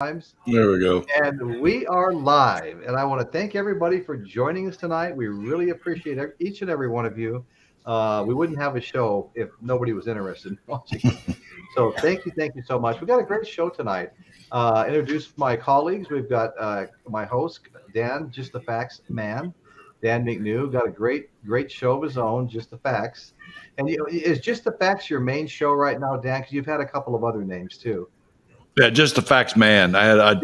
times. There we go. And we are live. And I want to thank everybody for joining us tonight. We really appreciate each and every one of you. We wouldn't have a show if nobody was interested in watching it. So thank you so much. We got a great show tonight. Introduce my colleagues. We've got my host, Dan, Just the Facts Man. Dan McNew got a great show of his own, Just the Facts. And is Just the Facts your main show right now, Dan? Because you've had a couple of other names too. Yeah, Just the Facts Man. Man.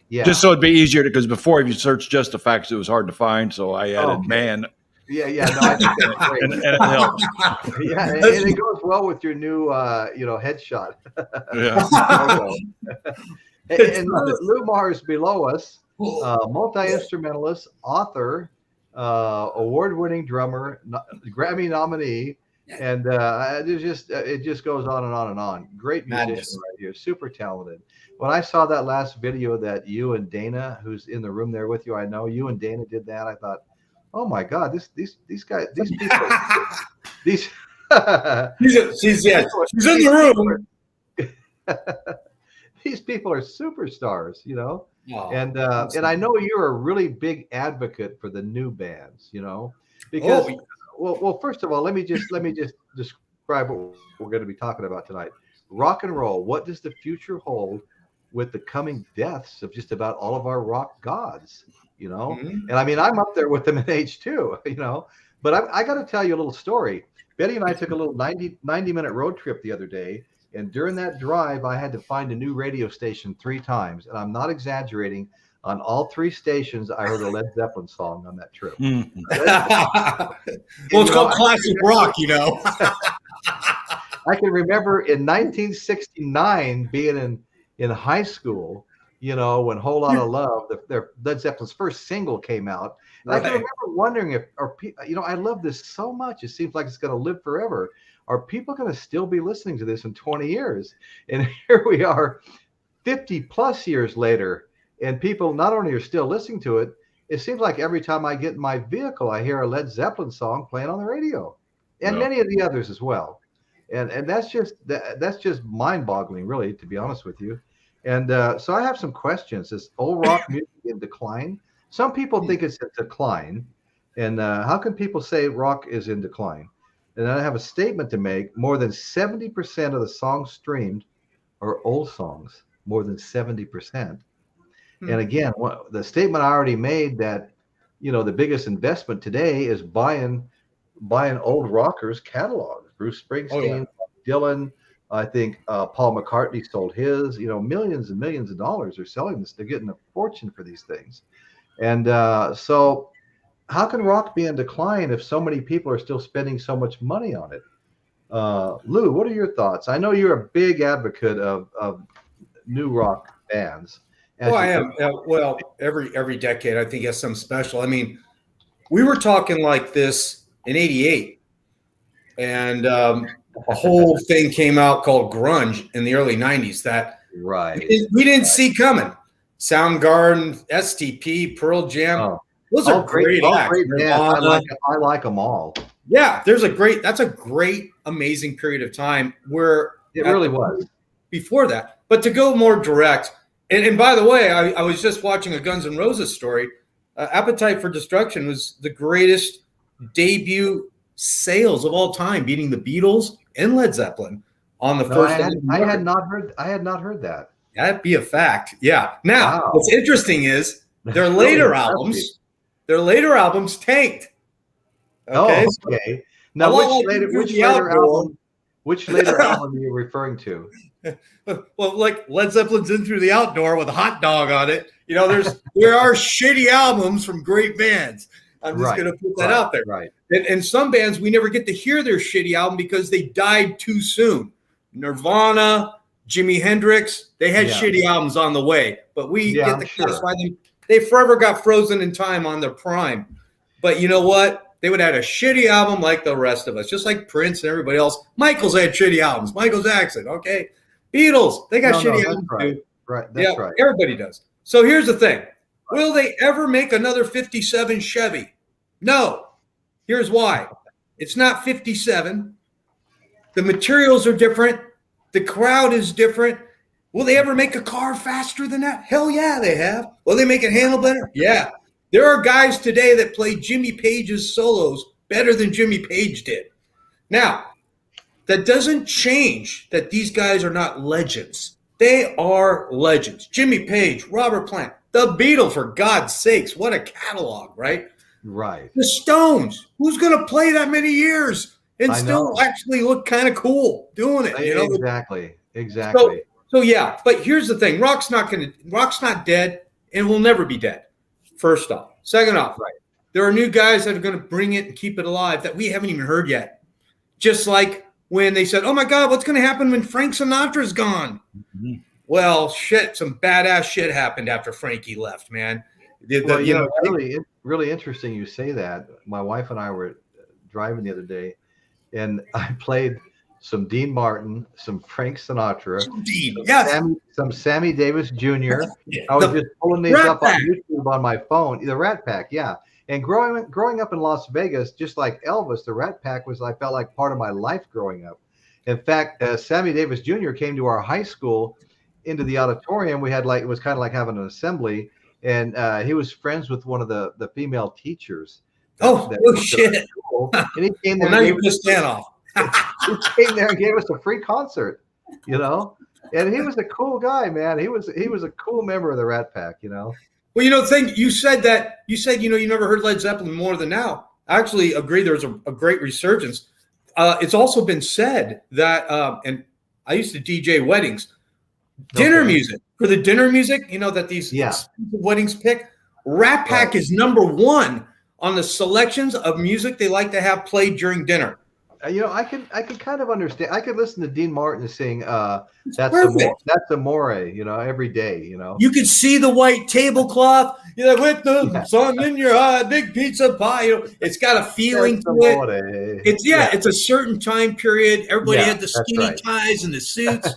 Yeah. Just so it'd be easier because before, if you search Just the Facts, it was hard to find. So I added man. Yeah. No, I think that's great. and it helps. Yeah, and it goes well with your new, headshot. Yeah. And Lou Mars below us, multi-instrumentalist, author, award-winning drummer, Grammy nominee, and it just goes on and on and on. Great musician right here, super talented. When I saw that last video that you and Dana, who's in the room there with you, I know you and Dana did that. I thought, oh my God, these guys, these people, these. She's in the room. These people are superstars, and I know you're a really big advocate for the new bands, because well, first of all, let me just describe what we're going to be talking about tonight. Rock and roll. What does the future hold with the coming deaths of just about all of our rock gods? And I mean, I'm up there with them in age too, but I got to tell you a little story. Betty and I took a little 90-minute road trip the other day. And during that drive, I had to find a new radio station 3 times. And I'm not exaggerating. On all 3 stations, I heard a Led Zeppelin song on that trip. Well, it's called classic rock, I can remember in 1969 being in high school, when Whole Lotta Love, their Led Zeppelin's first single came out. And I can remember wondering I love this so much. It seems like it's going to live forever. Are people going to still be listening to this in 20 years? And here we are 50 plus years later, and people not only are still listening to it, it seems like every time I get in my vehicle, I hear a Led Zeppelin song playing on the radio, and many of the others as well. And that's just mind-boggling, really, to be honest with you. And so I have some questions. Is old rock music in decline? Some people think it's in decline. And how can people say rock is in decline? And I have a statement to make. More than 70% of the songs streamed are old songs, more than 70%. And again, the statement I already made that, the biggest investment today is buying old rockers' catalogs. Bruce Springsteen, Dylan, I think Paul McCartney sold his, millions and millions of dollars are selling this. They're getting a fortune for these things. And so how can rock be in decline if so many people are still spending so much money on it? Lou, what are your thoughts? I know you're a big advocate of new rock bands. I am. Well, every decade, I think, has some special. I mean, we were talking like this in '88, and a whole thing came out called grunge in the early '90s that we didn't see coming. Soundgarden, STP, Pearl Jam. Those are great acts. I like them all. Yeah, that's a great, amazing period of time where it really was before that. But to go more direct, and by the way, I was just watching a Guns N' Roses story. Appetite for Destruction was the greatest debut sales of all time, beating the Beatles and Led Zeppelin on the first. I had not heard that. That'd be a fact. Yeah. Now, what's interesting is their later albums. Their later albums tanked. Okay. Oh, okay. Now, which later album are you referring to? Well, like Led Zeppelin's In Through the Outdoor with a hot dog on it. There are shitty albums from great bands. I'm just going to put that out there. Right. And some bands, we never get to hear their shitty album because they died too soon. Nirvana, Jimi Hendrix, they had shitty albums on the way, but we get to classify them. They forever got frozen in time on their prime. But you know what? They would have had a shitty album like the rest of us, just like Prince and everybody else. Michael's had shitty albums. Michael Jackson, okay? Beatles, they got shitty albums too. Right, that's right. Everybody does. So here's the thing. Will they ever make another 57 Chevy? No. Here's why. It's not 57. The materials are different. The crowd is different. Will they ever make a car faster than that? Hell yeah, they have. Will they make it handle better? Yeah. There are guys today that play Jimmy Page's solos better than Jimmy Page did. Now, that doesn't change that these guys are not legends. They are legends. Jimmy Page, Robert Plant, the Beatles, for God's sakes, what a catalog, right? Right. The Stones, who's going to play that many years and still actually look kind of cool doing it? You know? Exactly. So yeah, but here's the thing: rock's not dead, and will never be dead. First off, second off, there are new guys that are going to bring it and keep it alive that we haven't even heard yet. Just like when they said, "Oh my God, what's going to happen when Frank Sinatra's gone?" Mm-hmm. Well, shit, some badass shit happened after Frankie left, man. Really interesting you say that. My wife and I were driving the other day, and I played some Dean Martin, some Frank Sinatra, some Sammy Davis Jr. I was just pulling these up on YouTube on my phone. The Rat Pack, yeah. And growing up in Las Vegas, just like Elvis, the Rat Pack I felt like part of my life growing up. In fact, Sammy Davis Jr. came to our high school into the auditorium. We had it was kind of like having an assembly, and he was friends with one of the female teachers. Shit! And he came there. Now you pissed that off. He came there and gave us a free concert, and he was a cool guy, man. He was a cool member of the Rat Pack, Well, you said you never heard Led Zeppelin more than now. I actually agree. There's a great resurgence. It's also been said that, and I used to DJ weddings, dinner music for the dinner music. That these weddings pick. Rat Pack is number one on the selections of music they like to have played during dinner. I can kind of understand. I could listen to Dean Martin sing that's Amore, every day, You could see the white tablecloth, with the sun in your eye, big pizza pie. It's got a feeling to it. It's a certain time period. Everybody had the skinny ties and the suits.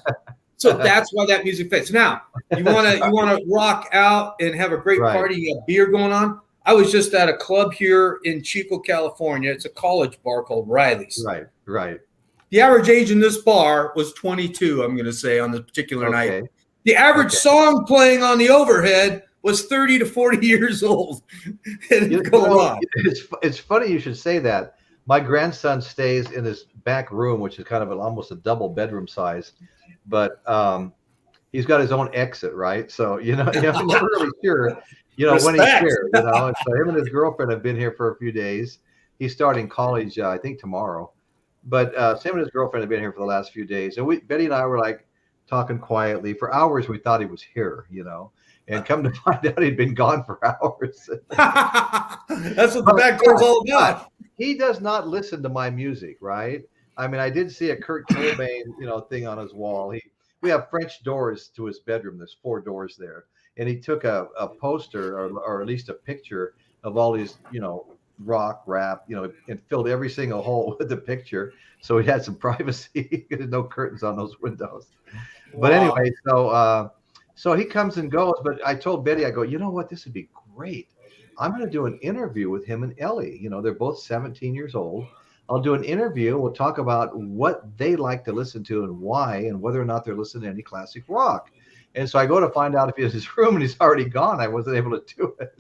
So that's why that music fits. Now, you wanna rock out and have a great party, you got beer going on. I was just at a club here in Chico, California. It's a college bar called Riley's. Right. The average age in this bar was 22, I'm going to say, on this particular night. The average song playing on the overhead was 30 to 40 years old. It's funny you should say that. My grandson stays in this back room, which is kind of almost a double bedroom size. But he's got his own exit, right? So, you're never really sure. When he's here, and so him and his girlfriend have been here for a few days. He's starting college, I think tomorrow. But Sam and his girlfriend have been here for the last few days, and Betty and I were like talking quietly for hours. We thought he was here, and come to find out he'd been gone for hours. That's what the back door's all about. He does not listen to my music, right? I mean, I did see a Kurt Cobain, thing on his wall. We have French doors to his bedroom. There's 4 doors there. And he took a poster or at least a picture of all these, rock, rap, and filled every single hole with the picture. So he had some privacy. There's no curtains on those windows. Wow. But anyway, so he comes and goes. But I told Betty, I go, you know what? This would be great. I'm going to do an interview with him and Ellie. They're both 17 years old. I'll do an interview. We'll talk about what they like to listen to and why, and whether or not they're listening to any classic rock. And so I go to find out if he's in his room, and he's already gone. I wasn't able to do it.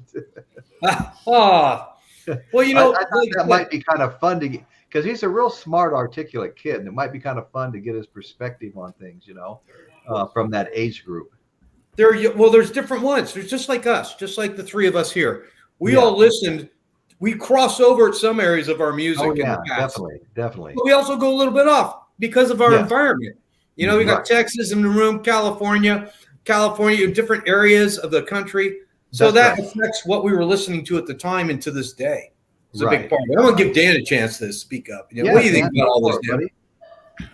Well, I thought that might be kind of fun to get, because he's a real smart, articulate kid, and it might be kind of fun to get his perspective on things, from that age group. There's different ones. There's just like us, just like the 3 of us here. We all listened. We cross over at some areas of our music. Oh, yeah, definitely. But we also go a little bit off because of our environment. We got Texas in the room, California, different areas of the country. So that affects what we were listening to at the time and to this day. It's a big part. I want to give Dan a chance to speak up. What do you think about all this, Dan?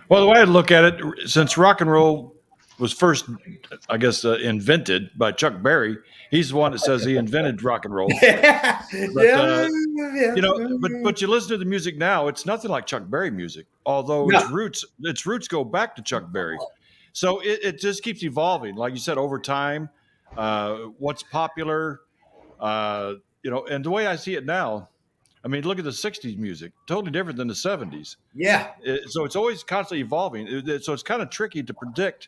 Well, the way I look at it, since rock and roll was first, I guess, invented by Chuck Berry, he's the one that says he invented rock and roll. But you listen to the music now, it's nothing like Chuck Berry music, although its roots go back to Chuck Berry. So it just keeps evolving, like you said, over time. What's popular, and the way I see it now, I mean, look at the 60s music, totally different than the 70s. Yeah. So it's always constantly evolving. So it's kind of tricky to predict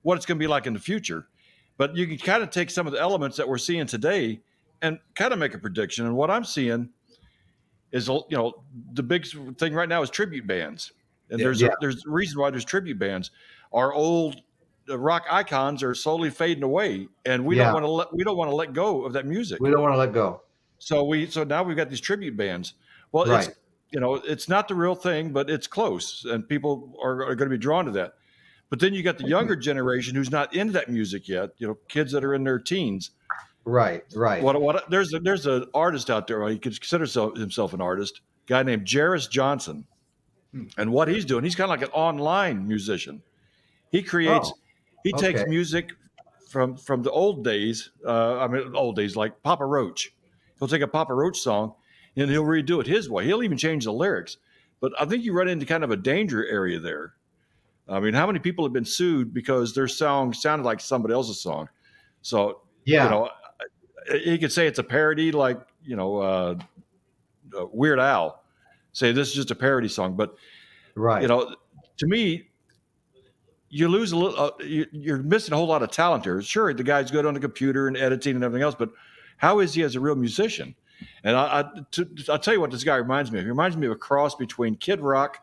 what it's going to be like in the future. But you can kind of take some of the elements that we're seeing today and kind of make a prediction. And what I'm seeing is, the big thing right now is tribute bands. And there's a reason why there's tribute bands. Our old rock icons are slowly fading away, and we don't want to let go of that music. We don't want to let go. So now we've got these tribute bands. Well, it's not the real thing, but it's close, and people are going to be drawn to that. But then you got the younger generation who's not into that music yet. Kids that are in their teens. Right. There's an artist out there. He could consider himself an artist. A guy named Jarris Johnson, and what he's doing, he's kind of like an online musician. He creates. He takes music from the old days. Old days like Papa Roach. He'll take a Papa Roach song and he'll redo it his way. He'll even change the lyrics. But I think you run into kind of a danger area there. I mean, how many people have been sued because their song sounded like somebody else's song? So, he could say it's a parody, like, Weird Al. Say this is just a parody song. But, to me, you lose a little. You're missing a whole lot of talent here. Sure, the guy's good on the computer and editing and everything else, but how is he as a real musician? And I'll tell you what this guy reminds me of. He reminds me of a cross between Kid Rock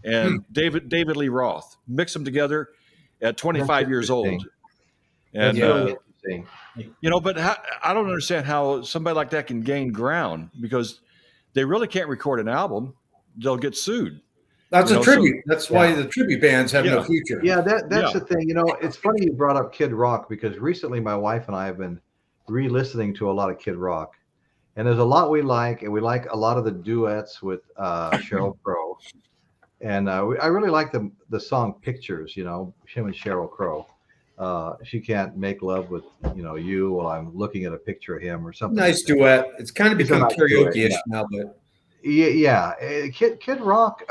and David Lee Roth. Mix them together at 25 years old. And interesting. But I don't understand how somebody like that can gain ground, because they really can't record an album. They'll get sued. That's a tribute. That's why the tribute bands have no future. Yeah, that's the thing. It's funny you brought up Kid Rock, because recently my wife and I have been re-listening to a lot of Kid Rock. And there's a lot we like, and we like a lot of the duets with Sheryl Crow. And I really like the song Pictures, him and Sheryl Crow. She can't make love with, you while I'm looking at a picture of him or something. Nice duet. It's kind of become karaoke-ish now, but. Yeah. Kid Rock,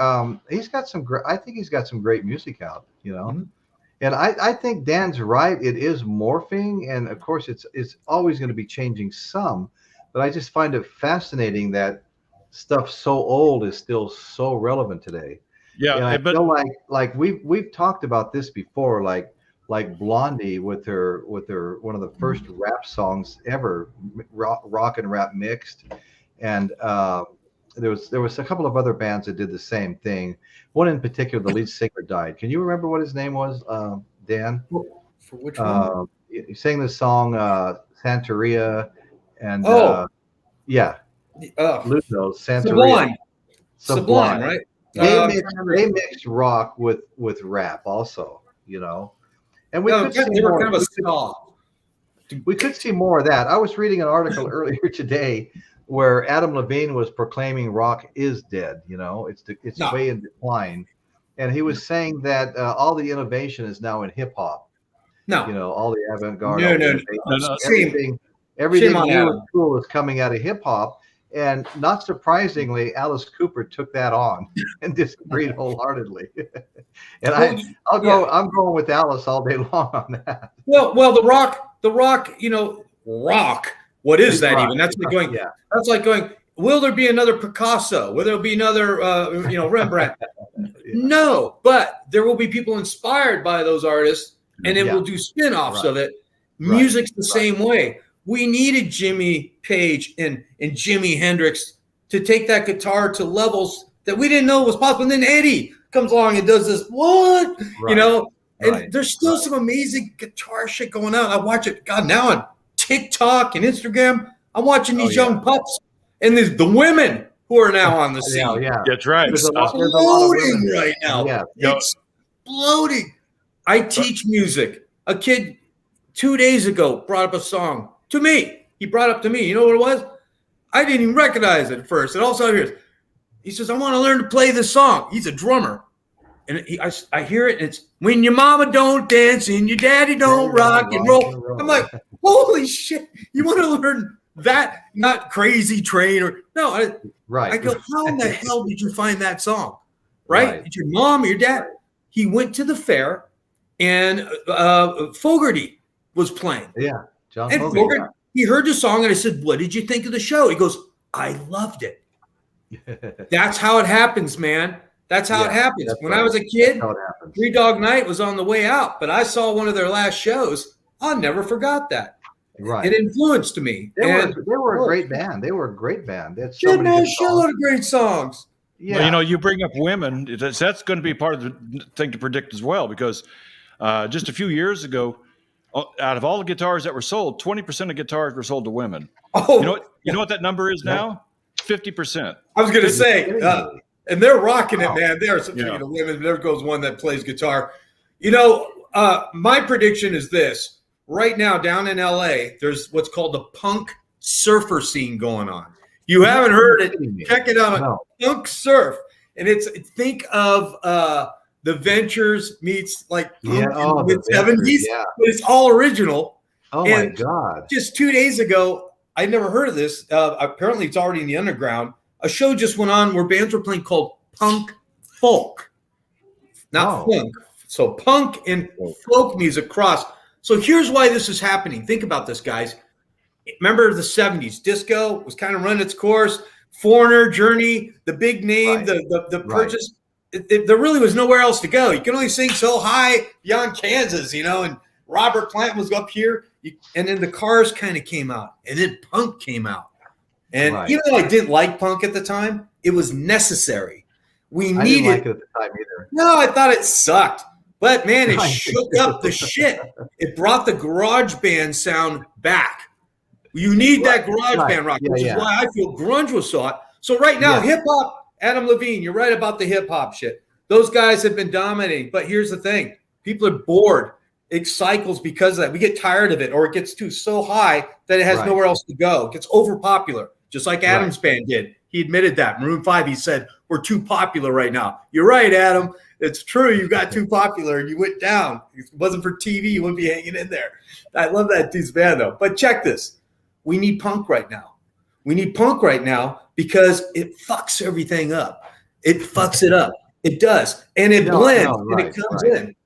he's got I think he's got some great music out, And I think Dan's right. It is morphing, and of course it's always going to be changing some, but I just find it fascinating that stuff so old is still so relevant today. Yeah, and I feel like we've talked about this before, like Blondie with her one of the first rap songs ever, rock and rap mixed, and there was a couple of other bands that did the same thing. One in particular, the lead singer died. Can you remember what his name was, Dan? For which one? He sang this song, Santeria, and Ludo, Santeria. Sublime, right? They mixed rock with rap also, And we could see more. Kind of a ska. We could see more of that. I was reading an article earlier today where Adam Levine was proclaiming rock is dead. It's way in decline, and he was saying that all the innovation is now in hip hop. No, all the avant-garde. No. Everything new and cool is coming out of hip hop, and not surprisingly, Alice Cooper took that on and disagreed wholeheartedly. And I'm going with Alice all day long on that. Well, the rock. Rock. What is that even? That's like going. Yeah. That's like going. Will there be another Picasso? Will there be another, Rembrandt? No, but there will be people inspired by those artists, and it will do spin-offs of it. Music's the same way. We needed Jimmy Page and Jimi Hendrix to take that guitar to levels that we didn't know was possible. And then Eddie comes along and does this, and there's still some amazing guitar shit going on. I watch it, God, now on TikTok and Instagram, I'm watching these young pups and there's the women who are now on the scene. Yeah. That's right. It's exploding right now. Yeah. Exploding. I teach music. A kid 2 days ago brought up a song to me. He brought up to me. You know what it was? I didn't even recognize it at first. And also he says, I want to learn to play this song. He's a drummer. And I hear it, and it's when your mama don't dance and your daddy don't rock and roll. I'm like, holy shit! You want to learn that? Not Crazy Train or no? I go, how in the hell did you find that song? Right? Did your mom or your dad? He went to the fair, and Fogerty was playing. Yeah, John Fogerty. He heard the song, and I said, "What did you think of the show?" He goes, "I loved it." That's how it happens, man. That's how it happens. When I was a kid, Three Dog Night was on the way out, but I saw one of their last shows. I never forgot that. Right. It influenced me. They were a great band. They were a great band. They had so many good songs. Of great songs. Yeah. Well, you know, you bring up women. That's going to be part of the thing to predict as well, because just a few years ago, out of all the guitars that were sold, 20% of guitars were sold to women. Oh, you know what that number is now? 50%. I was going to say, and they're rocking it, man. There are some speaking of women. There goes one that plays guitar. You know, my prediction is this: right now, down in LA, there's what's called the punk surfer scene going on. You haven't heard it? Check it out. No. Punk surf, and think of the Ventures meets like punk in the mid-70s, but it's all original. Oh my God! Just 2 days ago, I'd never heard of this. Apparently, it's already in the underground. A show just went on where bands were playing called punk folk, not funk. So punk and folk music cross. So here's why this is happening. Think about this, guys. Remember the 70s, disco was kind of running its course. Foreigner, Journey, the big name, the purchase. There really was nowhere else to go. You can only sing so high beyond Kansas, you know, and Robert Plant was up here. And then the Cars kind of came out, and then punk came out. And even though I didn't like punk at the time, it was necessary. I didn't like it at the time either. No, I thought it sucked. But man, it shook up the shit. It brought the garage band sound back. You need that garage band rock, which is why I feel grunge was so hot. So right now, hip hop, Adam Levine, you're right about the hip hop shit. Those guys have been dominating. But here's the thing. People are bored. It cycles because of that. We get tired of it, or it gets so high that it has nowhere else to go. It gets overpopular, just like Adam's band did. He admitted that. Maroon 5, he said, we're too popular right now. You're right, Adam. It's true. You got too popular and you went down. If it wasn't for TV, you wouldn't be hanging in there. I love that dude's band, though. But check this. We need punk right now. We need punk right now because it fucks everything up. It fucks it up. It does. And it blends and it comes in.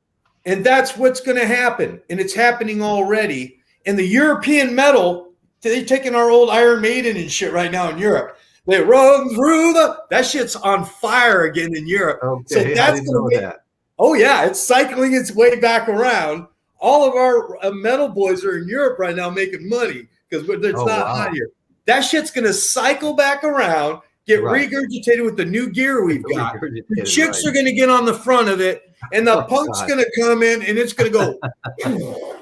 And that's what's going to happen. And it's happening already. And the European metal, they're taking our old Iron Maiden and shit right now in Europe. They run through that shit's on fire again in Europe. Okay, so that's going to that. Oh, yeah. It's cycling its way back around. All of our metal boys are in Europe right now making money because it's not hot here. That shit's going to cycle back around, get regurgitated with the new gear we've got. The chicks are going to get on the front of it, and the punk's going to come in, and it's going to go.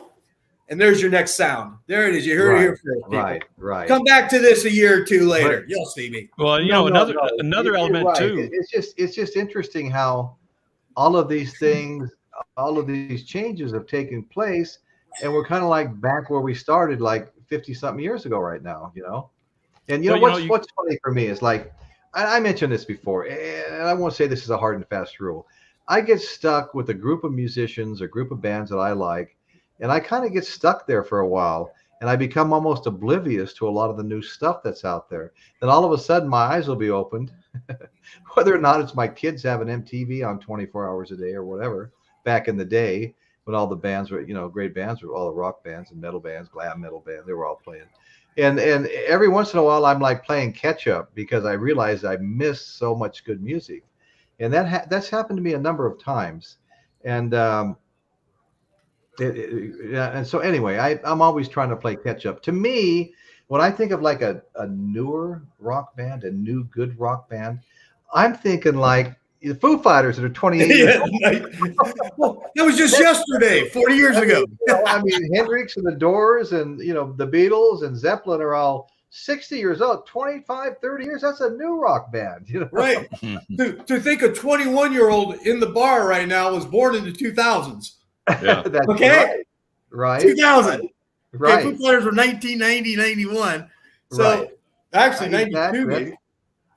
And there's your next sound. There it is. You heard it here first. Right. Come back to this a year or two later. You'll see me. Well, another element too. It's just interesting how all of these things, all of these changes have taken place, and we're kind of like back where we started like 50-something years ago right now, you know? And what's funny for me is like, I mentioned this before, and I won't say this is a hard and fast rule. I get stuck with a group of musicians, a group of bands that I like, and I kind of get stuck there for a while, and I become almost oblivious to a lot of the new stuff that's out there. Then all of a sudden, my eyes will be opened, whether or not it's my kids having MTV on 24 hours a day or whatever. Back in the day, when all the bands were, great bands, were all the rock bands and metal bands, glam metal bands, they were all playing. And every once in a while, I'm like playing catch up because I realize I missed so much good music, and that's happened to me a number of times, and. And so anyway, I'm always trying to play catch up. To me, when I think of like a newer rock band, a new good rock band, I'm thinking like the Foo Fighters that are 28 years old. That was just yesterday, 40 years ago. I mean, Hendrix and the Doors and, the Beatles and Zeppelin are all 60 years old, 25, 30 years. That's a new rock band. Right. to think a 21-year-old in the bar right now was born in the 2000s. Yeah. That's okay. Right. 2000. Right. Foo Fighters were 1990, 91. So actually 92 maybe.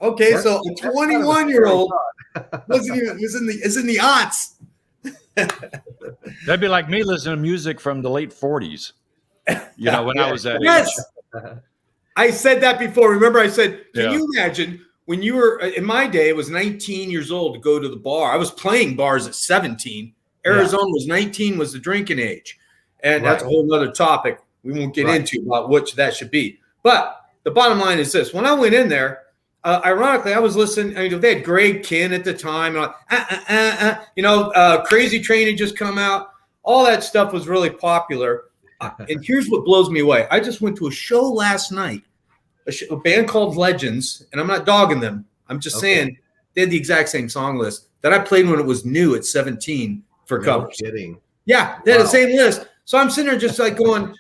Okay, so a 21-year-old was in the aughts. That'd be like me listening to music from the late 40s. When I was that age. I said that before. Remember, I said, can you imagine when you were in my day? It was 19 years old to go to the bar. I was playing bars at 17. Arizona was 19 was the drinking age. And that's a whole other topic we won't get into about which that should be. But the bottom line is this. When I went in there, ironically, I was listening. I mean, they had Greg Kinn at the time. Crazy Train had just come out. All that stuff was really popular. And here's what blows me away. I just went to a show last night, a band called Legends, and I'm not dogging them. I'm just saying they had the exact same song list that I played when it was new at 17 for covers. Kidding. Yeah, they had the same list. So I'm sitting there just like going,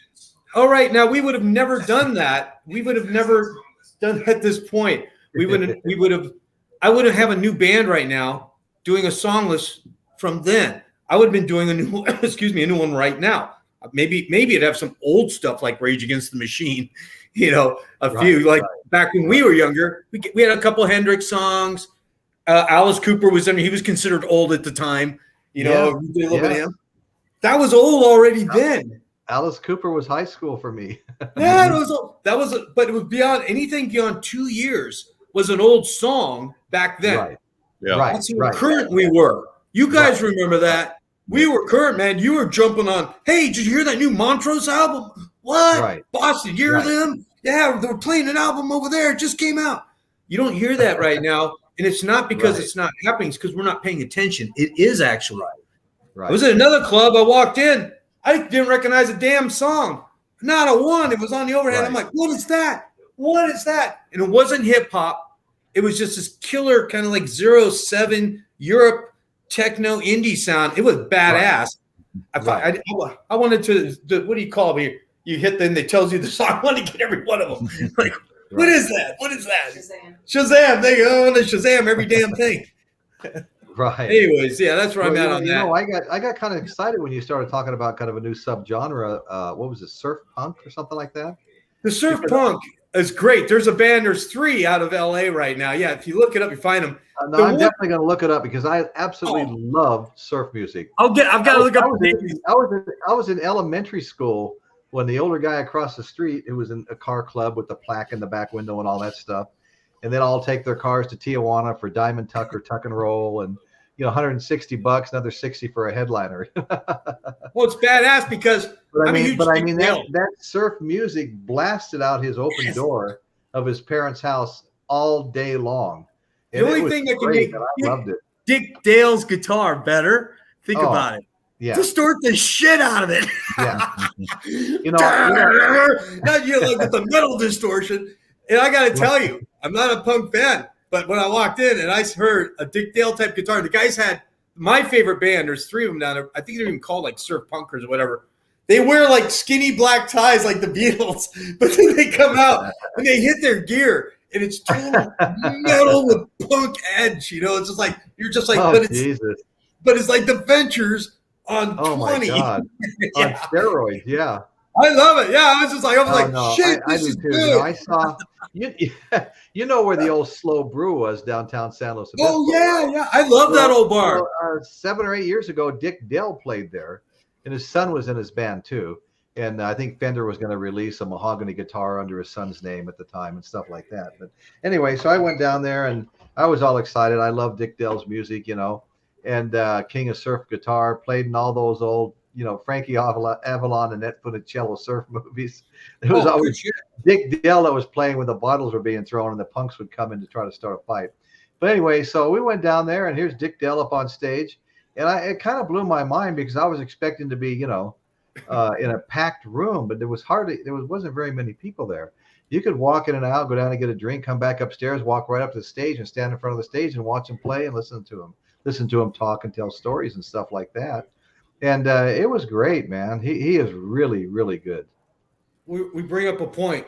all right, now we would have never done that. We would have never done that at this point. I wouldn't have a new band right now doing a song list from then. I would have been doing a new one right now. Maybe it'd have some old stuff like Rage Against the Machine, back when we were younger. We had a couple Hendrix songs. Alice Cooper was he was considered old at the time. We did a little bit of him. That was old already then. Alice Cooper was high school for me. Yeah, but it was anything beyond 2 years was an old song back then. Right. Yeah. That's how current we were. You guys remember that? We were current, man. You were jumping on, hey, did you hear that new Montrose album? What? Right. Boston, you hear them? Yeah, they were playing an album over there. It just came out. You don't hear that right now. And it's not because it's not happening. It's because we're not paying attention. It is actually. Right. I was at another club. I walked in. I didn't recognize a damn song. Not a one. It was on the overhead. Right. I'm like, what is that? What is that? And it wasn't hip hop. It was just this killer kind of like 07 Europe techno indie sound. It was badass. Right. I wanted to, what do you call me? You hit them, they tells you the song. I want to get every one of them. Like, what is that? What is that? Shazam. They go on to Shazam every damn thing. Right. Anyways, yeah, that's where I'm at on that. I got kind of excited when you started talking about kind of a new subgenre. What was it, surf punk or something like that? The surf punk is great. There's 3 out of LA right now. Yeah, if you look it up, you find them. No, I'm definitely going to look it up because I absolutely love surf music. I've got to look up. I was in elementary school when the older guy across the street, who was in a car club with the plaque in the back window and all that stuff, and then all take their cars to Tijuana for Diamond Tuck or Tuck and Roll, and $160, another 60 for a headliner. Well, it's badass because that surf music blasted out his open door of his parents' house all day long. And the only thing that can make Dick Dale's guitar better, think about it. Yeah. Distort the shit out of it. Yeah. Not you like with the metal distortion. And I got to tell you, I'm not a punk fan, but when I walked in and I heard a Dick Dale type guitar, the guys had my favorite band. There's 3 of them down there. I think they're even called like surf punkers or whatever. They wear like skinny black ties like the Beatles, but then they come out and they hit their gear. And it's total metal with punk edge, It's just like you're just like, but it's like the Ventures on 20. My God. On steroids, yeah. I love it. Yeah, I was like, shit, this is good. I saw where the old Slow Brew was downtown San Luis Obispo. Oh yeah. I love that old bar. 7 or 8 years ago, Dick Dale played there, and his son was in his band too. And I think Fender was going to release a mahogany guitar under his son's name at the time and stuff like that. But anyway, so I went down there and I was all excited. I love Dick Dale's music, and King of Surf Guitar, played in all those old, Frankie Avalon and Ed Funicello surf movies. It was always Dick Dale that was playing when the bottles were being thrown and the punks would come in to try to start a fight. But anyway, so we went down there and here's Dick Dale up on stage. And it kind of blew my mind because I was expecting to be, in a packed room, but there wasn't very many people there. You could walk in and out, go down and get a drink, come back upstairs, walk right up to the stage and stand in front of the stage and watch him play and listen to him talk and tell stories and stuff like that. And it was great, man. He is really, really good. We bring up a point.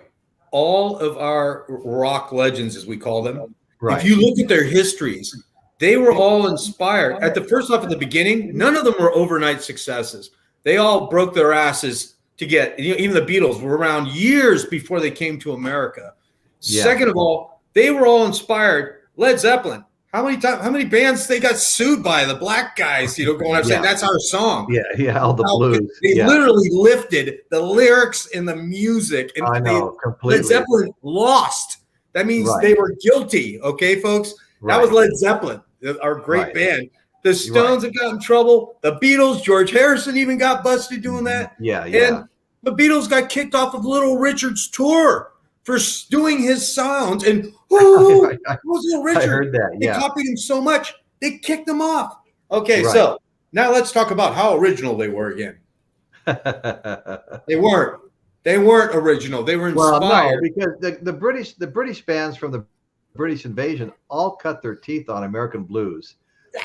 All of our rock legends, as we call them, right. If you look at their histories, they were all inspired. At the beginning, none of them were overnight successes. They all broke their asses to get, even the Beatles were around years before they came to America. Yeah. Second of all, they were all inspired. Led Zeppelin, how many bands they got sued by the black guys, going up saying that's our song. Yeah, all the blues. They literally lifted the lyrics and the music. And I know, completely. Led Zeppelin lost. That means they were guilty, okay, folks? That was Led Zeppelin, our great band. The Stones have got in trouble. The Beatles, George Harrison even got busted doing that. Yeah. And the Beatles got kicked off of Little Richard's tour for doing his sounds. And, Who's Little Richard? I heard that. Yeah. They copied him so much, they kicked him off. Okay, so now let's talk about how original they were again. They weren't. They weren't original. They were inspired. Well, no, because the British bands from the British invasion all cut their teeth on American blues,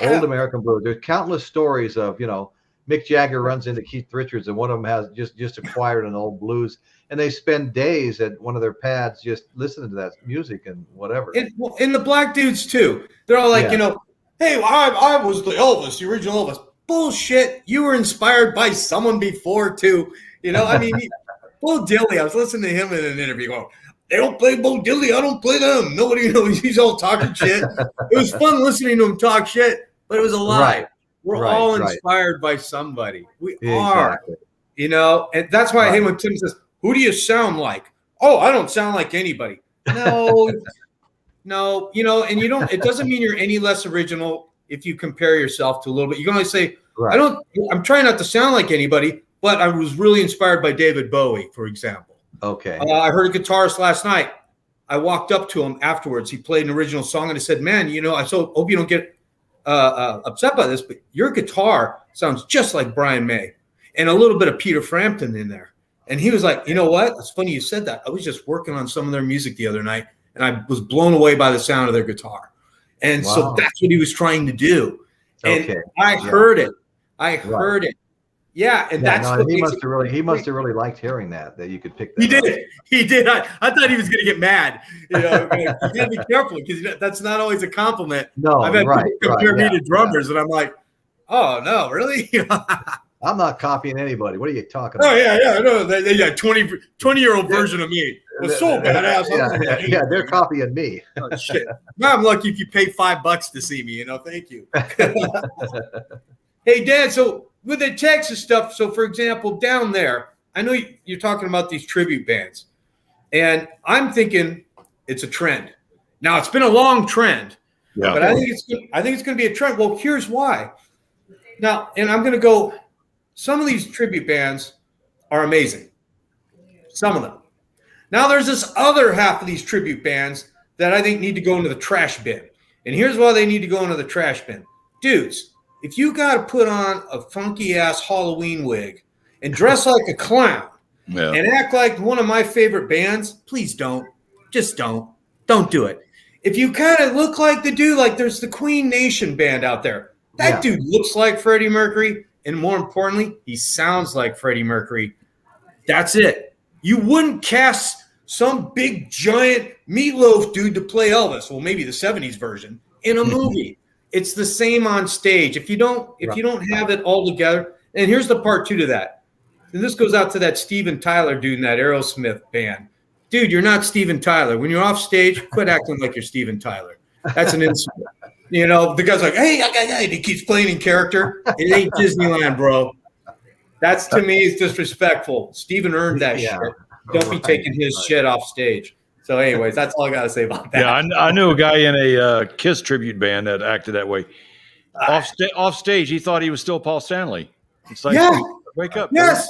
old American blues. There's countless stories of, Mick Jagger runs into Keith Richards, and one of them has just acquired an old blues, and they spend days at one of their pads just listening to that music and whatever. And the black dudes too. They're all like, hey, I was the Elvis, the original Elvis. Bullshit. You were inspired by someone before too. I mean, Bo Diddley, I was listening to him in an interview going, they don't play Bo Diddley, I don't play them. Nobody knows. He's all talking shit. It was fun listening to him talk shit, but it was a lie. Right. We're all inspired by somebody. We are. And that's why I hate when Tim says, who do you sound like? Oh, I don't sound like anybody. No, no, and you don't, it doesn't mean you're any less original if you compare yourself to a little bit. You can only say, I'm trying not to sound like anybody, but I was really inspired by David Bowie, for example. Okay. I heard a guitarist last night. I walked up to him afterwards. He played an original song, and I said, man, I hope you don't get upset by this, but your guitar sounds just like Brian May and a little bit of Peter Frampton in there. And he was like, you know what? It's funny you said that. I was just working on some of their music the other night, and I was blown away by the sound of their guitar. And so that's what he was trying to do. And I heard it. I heard it. Yeah, and that's what he must have really liked hearing that you could pick that. He did. I thought he was going to get mad. You got to be careful because that's not always a compliment. No, I've had people compare me to drummers, and I'm like, oh no, really? I'm not copying anybody. What are you talking about? Oh yeah, no, they 20-year-old version of me was so badass. Yeah, they're copying me. Oh shit! Now I'm lucky if you pay $5 to see me. Thank you. Hey, Dan. So with the Texas stuff, so for example, down there, I know you're talking about these tribute bands, and I'm thinking it's a trend. Now it's been a long trend, but I think it's going to be a trend. Well, here's why. Now, and I'm going to go. Some of these tribute bands are amazing. Some of them. Now there's this other half of these tribute bands that I think need to go into the trash bin. And here's why they need to go into the trash bin. Dudes, if you got to put on a funky-ass Halloween wig and dress like a clown and act like one of my favorite bands, please don't. Just don't. Don't do it. If you kind of look like the dude, like there's the Queen Nation band out there. That dude looks like Freddie Mercury. And more importantly, he sounds like Freddie Mercury. That's it. You wouldn't cast some big, giant meatloaf dude to play Elvis. Well, maybe the 70s version in a movie. It's the same on stage. If you don't have it all together, and here's the part 2 to that. And this goes out to that Steven Tyler dude in that Aerosmith band. Dude, you're not Steven Tyler. When you're off stage, quit acting like you're Steven Tyler. That's an insult. The guy's like, hey, he keeps playing in character. It ain't Disneyland, bro. That's, to me, is disrespectful. Steven earned that shit. Don't be taking his shit off stage. So anyways, that's all I got to say about that. Yeah, I knew a guy in a Kiss tribute band that acted that way. Off stage, he thought he was still Paul Stanley. It's like, wake up. Yes.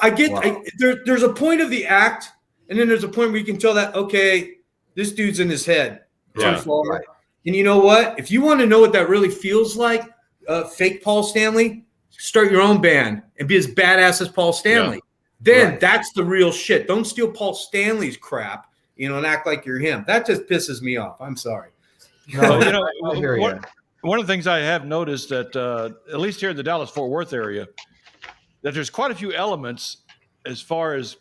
I get there's a point of the act, and then there's a point where you can tell that, okay, this dude's in his head. Yeah. Right. And you know what? If you want to know what that really feels like, fake Paul Stanley, start your own band and be as badass as Paul Stanley. Then that's the real shit. Don't steal Paul Stanley's crap, and act like you're him. That just pisses me off. I'm sorry. No, one of the things I have noticed that at least here in the Dallas-Fort Worth area, that there's quite a few elements as far as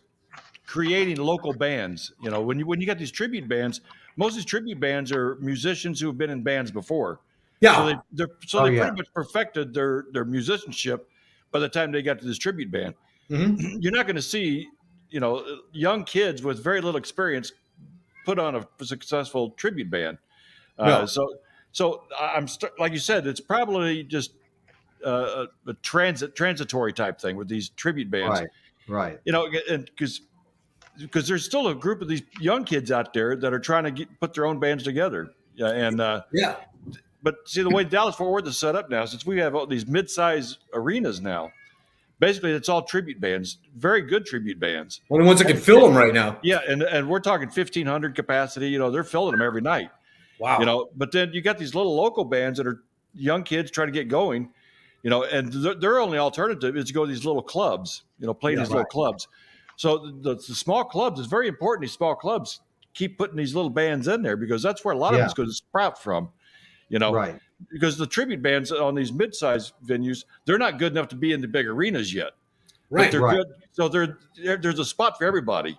creating local bands. When you got these tribute bands, most of these tribute bands are musicians who have been in bands before. Yeah. So they pretty much perfected their musicianship by the time they got to this tribute band. Mm-hmm. You're not going to see, young kids with very little experience put on a successful tribute band. No. So I'm like you said, it's probably just a transitory type thing with these tribute bands. Right. And because there's still a group of these young kids out there that are trying to put their own bands together. But see, the way Dallas-Fort Worth is set up now, since we have all these mid-size arenas now, basically it's all tribute bands, very good tribute bands. Only ones that can fill them right now. Yeah, and we're talking 1,500 capacity. You know, they're filling them every night. Wow. You know, but then you got these little local bands that are young kids trying to get going. You know, and their only alternative is to go to these little clubs. You know, play these little clubs. So the small clubs is very important. These small clubs keep putting these little bands in there because that's where a lot of it's going to sprout from. You know, right? Because the tribute bands on these mid-sized venues, they're not good enough to be in the big arenas yet. Right. But they're good. So there's a spot for everybody.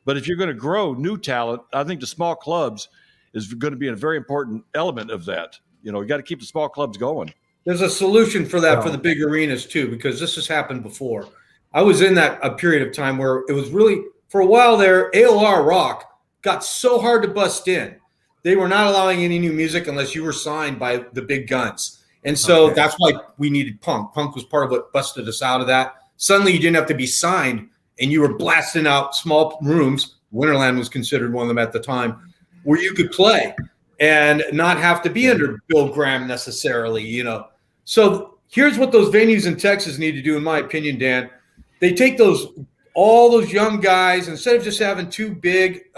But if you're going to grow new talent, I think the small clubs is going to be a very important element of that. You know, you got to keep the small clubs going. There's a solution for that for the big arenas too, because this has happened before. I was in a period of time where it was really, for a while there, AOR rock got so hard to bust in. They were not allowing any new music unless you were signed by the big guns. And so that's why we needed punk. Punk was part of what busted us out of that. Suddenly you didn't have to be signed and you were blasting out small rooms. Winterland was considered one of them at the time, where you could play and not have to be under Bill Graham necessarily, you know. So here's what those venues in Texas need to do, in my opinion, Dan. They take all those young guys, instead of just having two big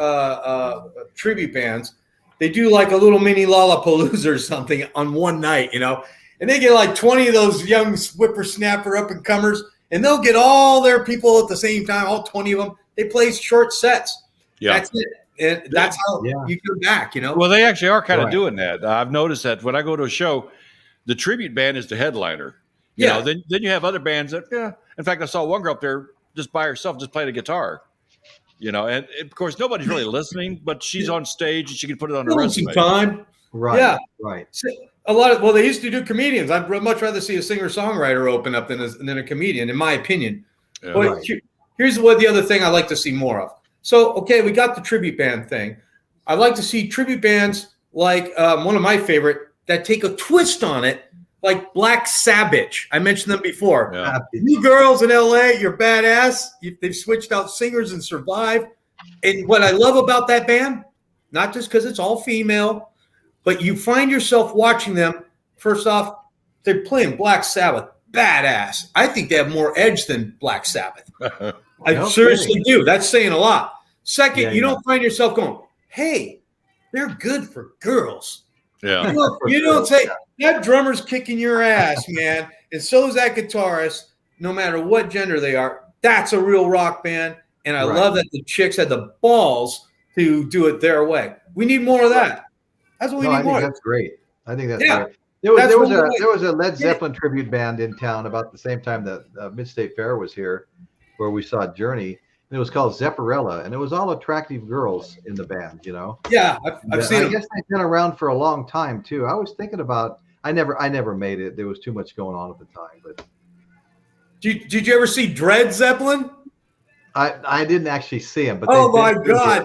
tribute bands, they do like a little mini Lollapalooza or something on one night, you know, and they get like 20 of those young whippersnapper up-and-comers, and they'll get all their people at the same time, all 20 of them. They play short sets. Yeah. That's it. And that's how you come back, you know. Well, they actually are kind of doing that. I've noticed that when I go to a show, the tribute band is the headliner. You know, then you have other bands that, in fact, I saw one girl up there just by herself, just playing a guitar. You know, and of course, nobody's really listening, but she's on stage and she can put it on her resume. Time. Right. Yeah. Right. So, they used to do comedians. I'd much rather see a singer-songwriter open up than a comedian, in my opinion. Yeah, but here's the other thing I like to see more of. So, okay, we got the tribute band thing. I'd like to see tribute bands like one of my favorite that take a twist on it, like Black Sabbath. I mentioned them before. Yeah. You girls in LA, you're badass. They've switched out singers and survived. And what I love about that band, not just because it's all female, but you find yourself watching them. First off, they're playing Black Sabbath. Badass. I think they have more edge than Black Sabbath. I seriously do. That's saying a lot. Second, you don't find yourself going, hey, they're good for girls. Yeah. You don't say, that drummer's kicking your ass, man. And so is that guitarist, no matter what gender they are. That's a real rock band. And I love that the chicks had the balls to do it their way. We need more of that. That's what we need more. I think that's great. I think that's great. There was a Led Zeppelin tribute band in town about the same time that Mid-State Fair was here, where we saw Journey. And it was called Zepparella, and it was all attractive girls in the band, you know. Yeah, I've seen. I guess they've been around for a long time too. I was thinking about. I never made it. There was too much going on at the time. But did you ever see Dread Zeppelin? I didn't actually see him. But oh my God,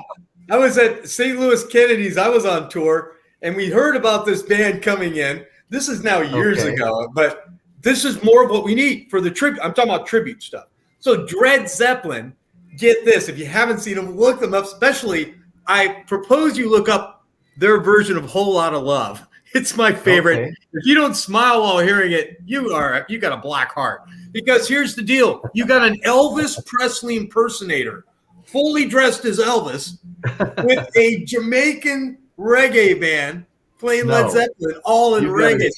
I was at St. Louis Kennedy's. I was on tour, and we heard about this band coming in. This is now years ago, but this is more of what we need for the tribute. I'm talking about tribute stuff. So Dread Zeppelin, get this. If you haven't seen them, look them up. Especially, I propose you look up their version of Whole Lotta Love. It's my favorite. Okay. If you don't smile while hearing it, you got a black heart. Because here's the deal. You got an Elvis Presley impersonator, fully dressed as Elvis, with a Jamaican reggae band playing Led Zeppelin, all in reggae.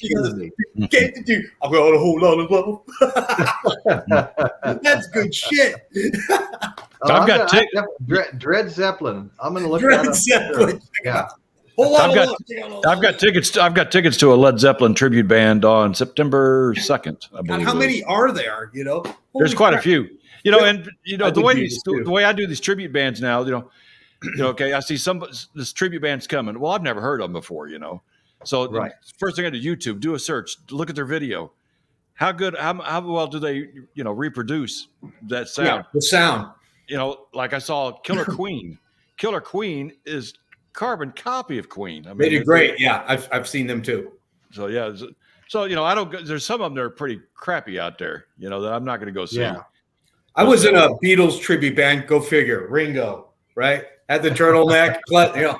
I've got a whole lot of love. That's good shit. I've got Dread Zeppelin. I'm going to look Dread Zeppelin. Yeah. I've got tickets. I've got tickets to a Led Zeppelin tribute band on September 2nd. I believe. How many are there? You know, there's quite a few. You know, and you know the way I do these tribute bands now. You know, okay, I see this tribute band's coming. Well, I've never heard of them before. You know, so first thing I do, YouTube, do a search, look at their video. How well do they reproduce that sound? Yeah, the sound. You know, like I saw Killer Queen. Killer Queen is carbon copy of Queen. I mean, they do great. Yeah, I've seen them too. So yeah, so you know, there's some of them that are pretty crappy out there. You know, that I'm not going to go see. Yeah. I was in a Beatles tribute band. Go figure. Ringo, right? Had the turtleneck, you know,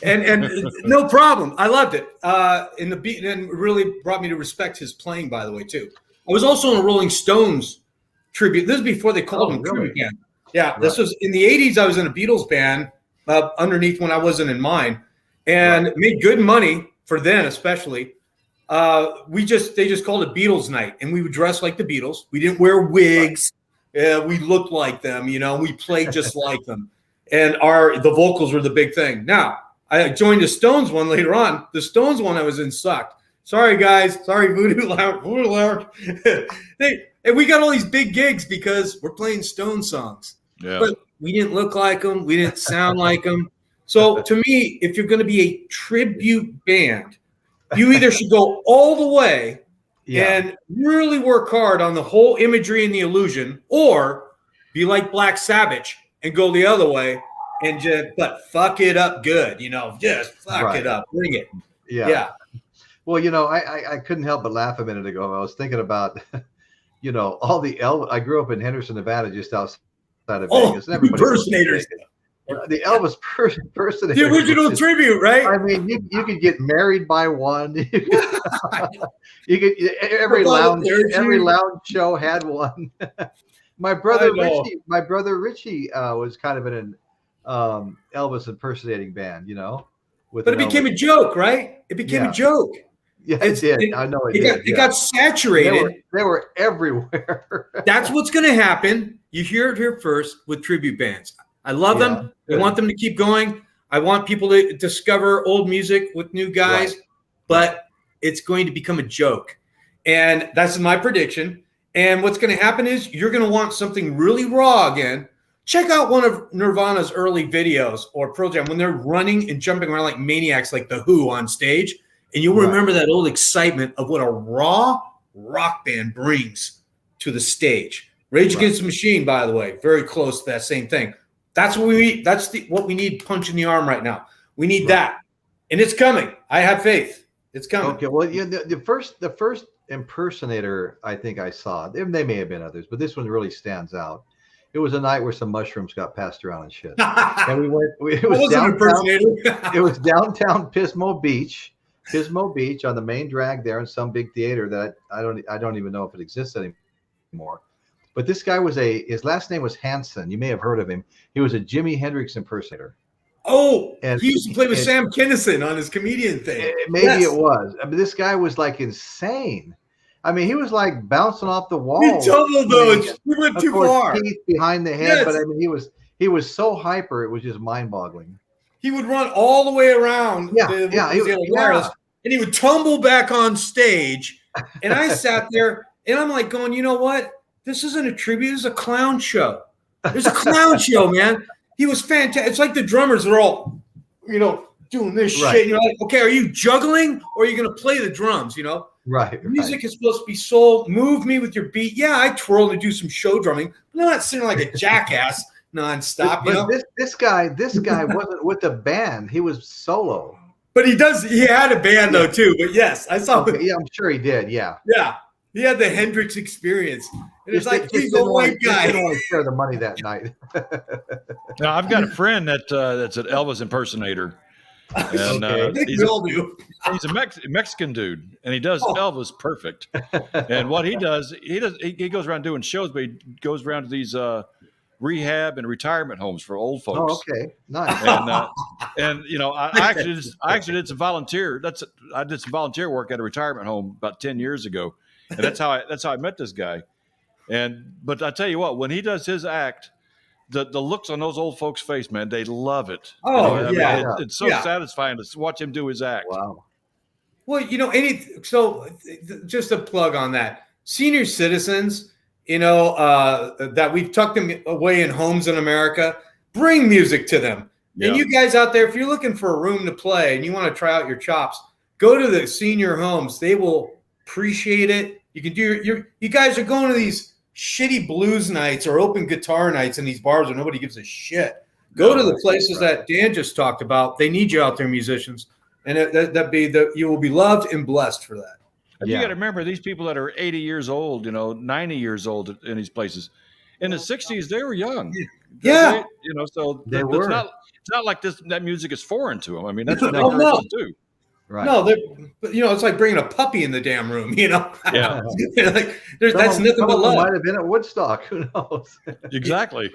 and no problem. I loved it. And really brought me to respect his playing, by the way, too. I was also in a Rolling Stones tribute. This is before they called them really? tribute band. Yeah, this was in the 80s. I was in a Beatles band underneath when I wasn't in mine, and made good money for then, especially. They just called it Beatles night, and we would dress like the Beatles. We didn't wear wigs. We looked like them, we played just like them. And the vocals were the big thing. Now, I joined the Stones one later on. The Stones one I was in sucked. Sorry, guys. Sorry, Voodoo Lounge. And we got all these big gigs because we're playing Stone songs. Yeah. But we didn't look like them. We didn't sound like them. So to me, if you're going to be a tribute band, you either should go all the way and really work hard on the whole imagery and the illusion, or be like Black Sabbath and go the other way and but fuck it up good, just fuck it up, bring it. Yeah. Well, I couldn't help but laugh a minute ago. I was thinking about, all the I grew up in Henderson, Nevada, just outside of Vegas. And Impersonators. The Elvis impersonator. The original tribute, right? I mean, you could get married by one. You could every lounge show had one. My brother Richie was kind of in an Elvis impersonating band, But it became a joke, right? It became a joke. Yeah, it did. I know it did. It got saturated. They were everywhere. That's what's going to happen. You hear it here first with tribute bands. I love them. I want them to keep going. I want people to discover old music with new guys, but it's going to become a joke. And that's my prediction. And what's going to happen is you're going to want something really raw again. Check out one of Nirvana's early videos or Pearl Jam when they're running and jumping around like maniacs like The Who on stage. And you'll remember that old excitement of what a raw rock band brings to the stage. Rage Against the Machine, by the way, very close to that same thing. That's what we need. That's what we need. Punch in the arm right now. We need that, and it's coming. I have faith. It's coming. Okay. Well, the first impersonator I think I saw. They may have been others, but this one really stands out. It was a night where some mushrooms got passed around and shit. And we went. It was downtown. It was downtown Pismo Beach on the main drag there in some big theater that I don't even know if it exists anymore. But this guy his last name was Hansen. You may have heard of him. He was a Jimi Hendrix impersonator. Oh, and he used to play with Sam Kinison on his comedian thing. Maybe it was. I mean, this guy was like insane. I mean, he was like bouncing off the wall. He tumbled those. He went too far. Teeth behind the head, but I mean, he was so hyper. It was just mind-boggling. He would run all the way around. And he would tumble back on stage. And I sat there, and I'm like going, you know what? This isn't a tribute. This is a clown show. There's a clown show, man. He was fantastic. It's like the drummers are all, doing this shit. And you're like, okay, are you juggling or are you going to play the drums, Right. Music is supposed to be soul. Move me with your beat. Yeah, I twirl and do some show drumming. But I'm not sitting like a jackass nonstop, But this guy wasn't with a band. He was solo. But he had a band though too. But yes, I saw him. Yeah, I'm sure he did. Yeah. Yeah. He had the Hendrix experience. And it's like, he's a white guy. He didn't want to share the money that night. Now, I've got a friend that's an Elvis impersonator. And he's a Mexican dude, and he does Elvis perfect. And what he does, he goes around doing shows, but he goes around to these rehab and retirement homes for old folks. Oh, okay, nice. And I actually did some volunteer. I did some volunteer work at a retirement home about 10 years ago, and that's how I met this guy. But I tell you what, when he does his act, the looks on those old folks' face, man, they love it. Oh, it's so satisfying to watch him do his act. Wow. Well, so just a plug on that. Senior citizens, that we've tucked them away in homes in America, bring music to them. Yeah. And you guys out there, if you're looking for a room to play and you want to try out your chops, go to the senior homes. They will appreciate it. You can do you guys are going to these shitty blues nights or open guitar nights in these bars where nobody gives a shit. Go to the places that Dan just talked about. They need you out there, musicians, and you will be loved and blessed for that. You got to remember these people that are 80 years old, 90 years old in these places. In the 60s, they were young. Yeah, so they were. It's not like that music is foreign to them. I mean, that's what they do. Right. No, it's like bringing a puppy in the damn room, Yeah. Like, that's nothing but love. Might have been at Woodstock. Who knows? Exactly.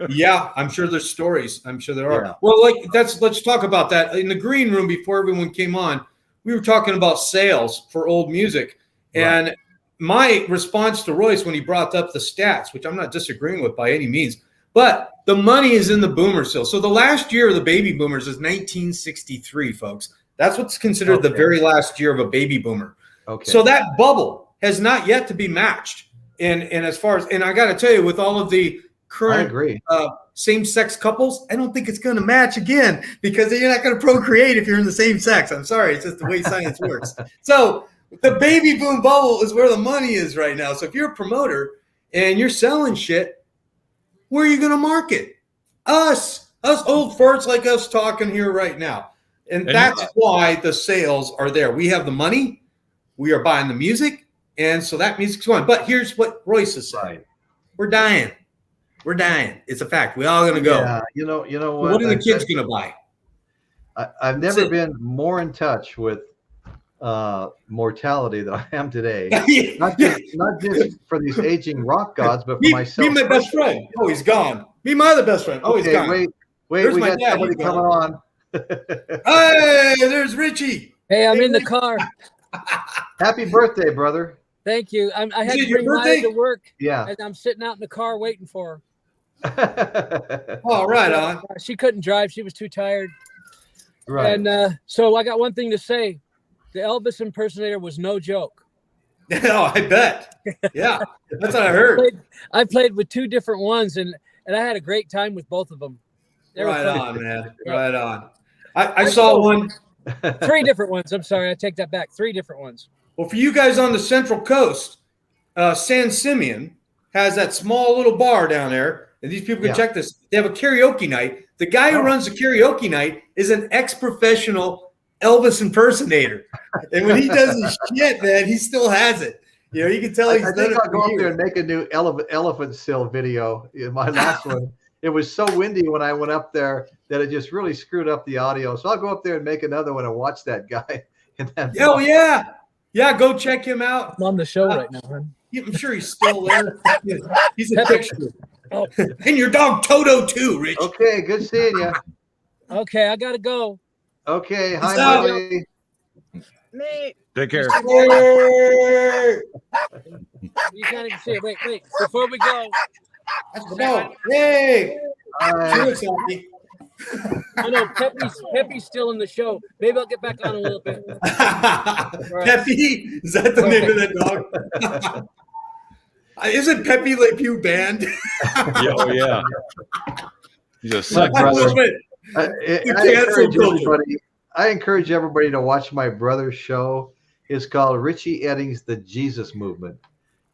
Yeah, I'm sure there's stories. I'm sure there are. Yeah. Well, let's talk about that. In the green room before everyone came on, we were talking about sales for old music. And right. My response to Royce when he brought up the stats, which I'm not disagreeing with by any means, but the money is in the boomer still. So the last year of the baby boomers is 1963, folks. That's what's considered the very last year of a baby boomer. Okay. So that bubble has not yet to be matched. And as far as, and I got to tell you, with all of the current same-sex couples, I don't think it's going to match again, because you're not going to procreate if you're in the same sex. I'm sorry. It's just the way science works. So the baby boom bubble is where the money is right now. So if you're a promoter and you're selling shit, where are you going to market? Us old farts like us talking here right now. And that's why the sales are there. We have the money. We are buying the music. And so that music's going. But here's what Royce is saying. Right. We're dying. We're dying. It's a fact. We all going to go. Yeah, you know what? What are the kids going to buy? I've never been more in touch with mortality than I am today. not just for these aging rock gods, but for myself. Me, my best friend. Oh, he's gone. Me, my other best friend. Oh, he's gone. Wait. There's we got somebody coming on. Hey, there's Richie. Hey, I'm in the car. Happy birthday, brother. Thank you. I had to bring Maya to work. Yeah. And I'm sitting out in the car waiting for her. Oh, right on. She couldn't drive. She was too tired. Right. And so I got one thing to say. The Elvis impersonator was no joke. Oh, I bet. Yeah, that's what I heard. I played with 2 different ones, and I had a great time with both of them. Right on, man. Right on. I saw one. 3 different ones. I'm sorry. I take that back. 3 different ones. Well, for you guys on the Central Coast, San Simeon has that small little bar down there, and these people can check this. They have a karaoke night. The guy who runs the karaoke night is an ex-professional Elvis impersonator, and when he does his shit, man, he still has it. You know, you can tell he's done it. I'll go up there and make a new elephant still video. In my last one, it was so windy when I went up there that it just really screwed up the audio. So I'll go up there and make another one and watch that guy. Oh yeah, go check him out. I'm on the show right now, man. I'm sure he's still there. He's a picture. Oh. And your dog Toto too, Rich. Okay, good seeing you. Okay, I gotta go. Okay, hi, buddy. Take care. You can't even see it. Wait. Before we go. Hey. I know Pepe's still in the show. Maybe I'll get back on a little bit. Pepe? Is that the name of that dog? Isn't Pepe Le Pew banned? Oh, yeah. He's a sick brother. I encourage everybody to watch my brother's show. It's called Richie Eddings, The Jesus Movement.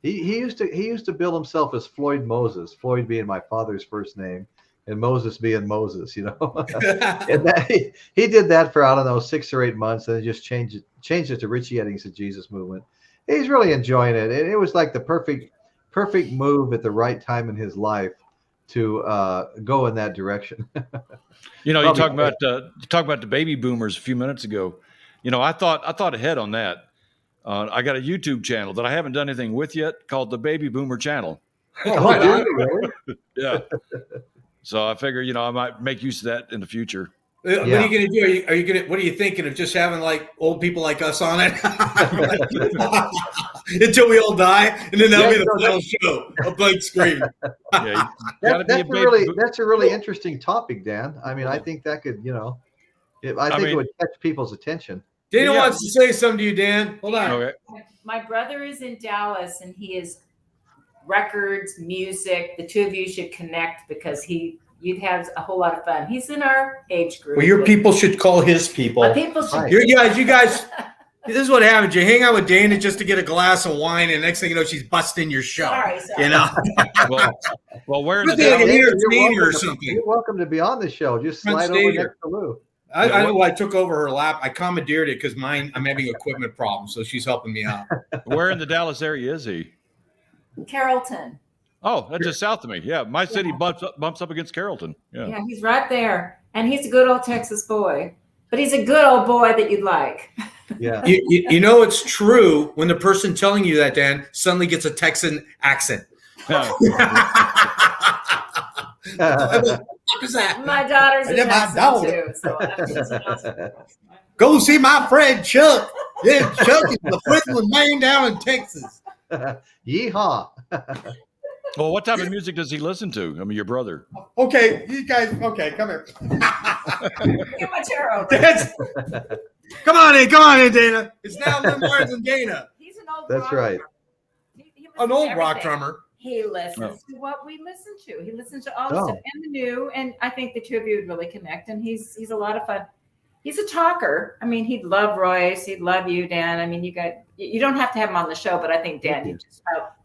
He used to bill himself as Floyd Moses, Floyd being my father's first name, and Moses being Moses, you know. And he did that for, I don't know, 6 or 8 months, and then just changed it to Richie Eddings, The Jesus Movement. He's really enjoying it, and it was like the perfect move at the right time in his life to go in that direction. You know, you talk about the baby boomers a few minutes ago. You know, I thought ahead on that. I got a YouTube channel that I haven't done anything with yet called the Baby Boomer Channel. Oh, right. Yeah. So I figure, you know, I might make use of that in the future. What are you going to do? Are you going to? What are you thinking of just having like old people like us on it until we all die, and then that'll be the final show, a blank screen. Yeah, that's a really interesting topic, Dan. I mean, I think that could, you know, I think it would catch people's attention. Dana wants to say something to you, Dan. Hold on. Okay. My brother is in Dallas, and he is records, music. The 2 of you should connect because you'd have a whole lot of fun. He's in our age group. Well, your people should call his people. People should. You guys. This is what happens. You hang out with Dana just to get a glass of wine, and next thing you know, she's busting your show. Sorry. You know. well, where in the Dallas or something? You're welcome to be on the show. Just slide over next to Lou. I know I took over her lap. I commandeered it because I'm having equipment problems, so she's helping me out. Where in the Dallas area is he? Carrollton. Oh, that's just south of me. Yeah, my city bumps up against Carrollton. Yeah, he's right there, and he's a good old Texas boy. But he's a good old boy that you'd like. Yeah. You know it's true when the person telling you that, Dan, suddenly gets a Texan accent. Yeah. What is that? My daughter's a Texan too, so go see my friend Chuck. Yeah, Chuck is the Friendly man down in Texas. Yeehaw. Well, what type of music does he listen to? I mean, your brother. Okay, you guys. Okay, come here. Get my chair over. Come on in, Dana. It's now Lynn Barnes and Dana. He's an old. That's right. He An old rock drummer. He listens to what we listen to. He listens to all the stuff and the new. And I think the two of you would really connect. And he's a lot of fun. He's a talker. I mean, he'd love Royce. He'd love you, Dan. I mean, you don't have to have him on the show, but I think Dan, you just.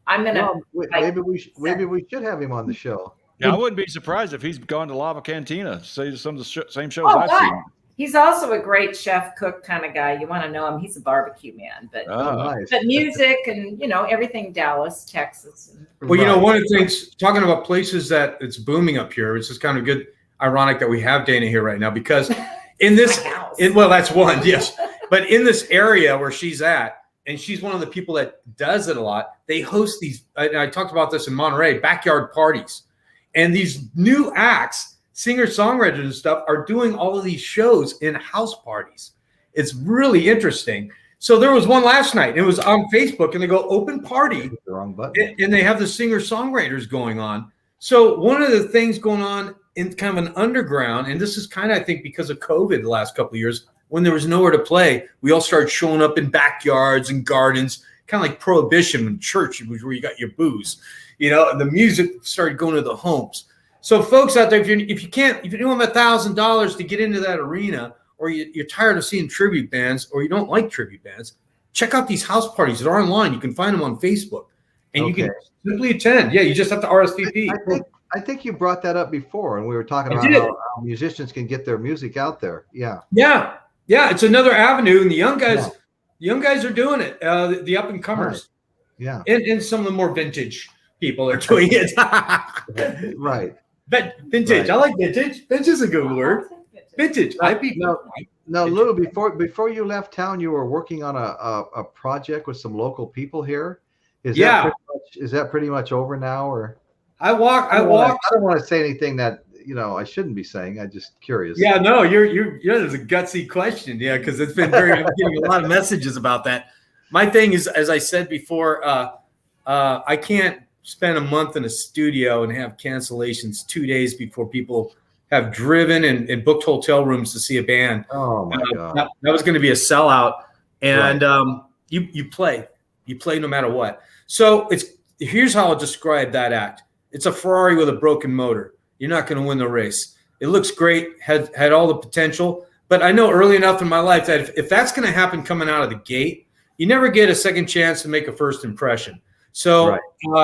I'm gonna. Maybe we should have him on the show. Yeah, I wouldn't be surprised if he's gone to Lava Cantina. Say some of the same shows I've seen. He's also a great chef, cook kind of guy. You want to know him? He's a barbecue man. But nice. But music and everything Dallas, Texas. Well, one of the things talking about places that it's booming up here. It's just kind of good, ironic that we have Dana here right now because in this, well, that's one, yes, but in this area where she's at. And she's one of the people that does it a lot. They host these, I talked about this in Monterey, backyard parties. And these new acts, singer-songwriters and stuff, are doing all of these shows in house parties. It's really interesting. So there was one last night. It was on Facebook, and they go open party. The wrong button. And they have the singer-songwriters going on. So one of the things going on in kind of an underground, and this is kind of, I think, because of COVID the last couple of years, when there was nowhere to play, we all started showing up in backyards and gardens, kind of like Prohibition in church, where you got your booze, and the music started going to the homes. So folks out there, if you don't have $1,000 to get into that arena, or you're tired of seeing tribute bands, or you don't like tribute bands, check out these house parties. They're online. You can find them on Facebook, and you can simply attend. Yeah, you just have to RSVP. I think you brought that up before, and we were talking about how musicians can get their music out there. Yeah. Yeah, it's another avenue, and the young guys are doing it. The up and comers, yeah, and some of the more vintage people are doing it. Right, but vintage. Right. I like vintage. Vintage is a good word. Vintage. No, Lou. Before you left town, you were working on a project with some local people here. Is that pretty much over now, or? I don't want to say anything that I shouldn't be saying. I'm just curious. Yeah, no, that's a gutsy question. Yeah, because it's been I'm getting a lot of messages about that. My thing is, as I said before, I can't spend a month in a studio and have cancellations 2 days before people have driven and booked hotel rooms to see a band. Oh my God. That was going to be a sellout. And you play no matter what. So here's how I'll describe that act. It's a Ferrari with a broken motor. You're not going to win the race. It looks great, had all the potential, but I know early enough in my life that if that's going to happen coming out of the gate, you never get a second chance to make a first impression. So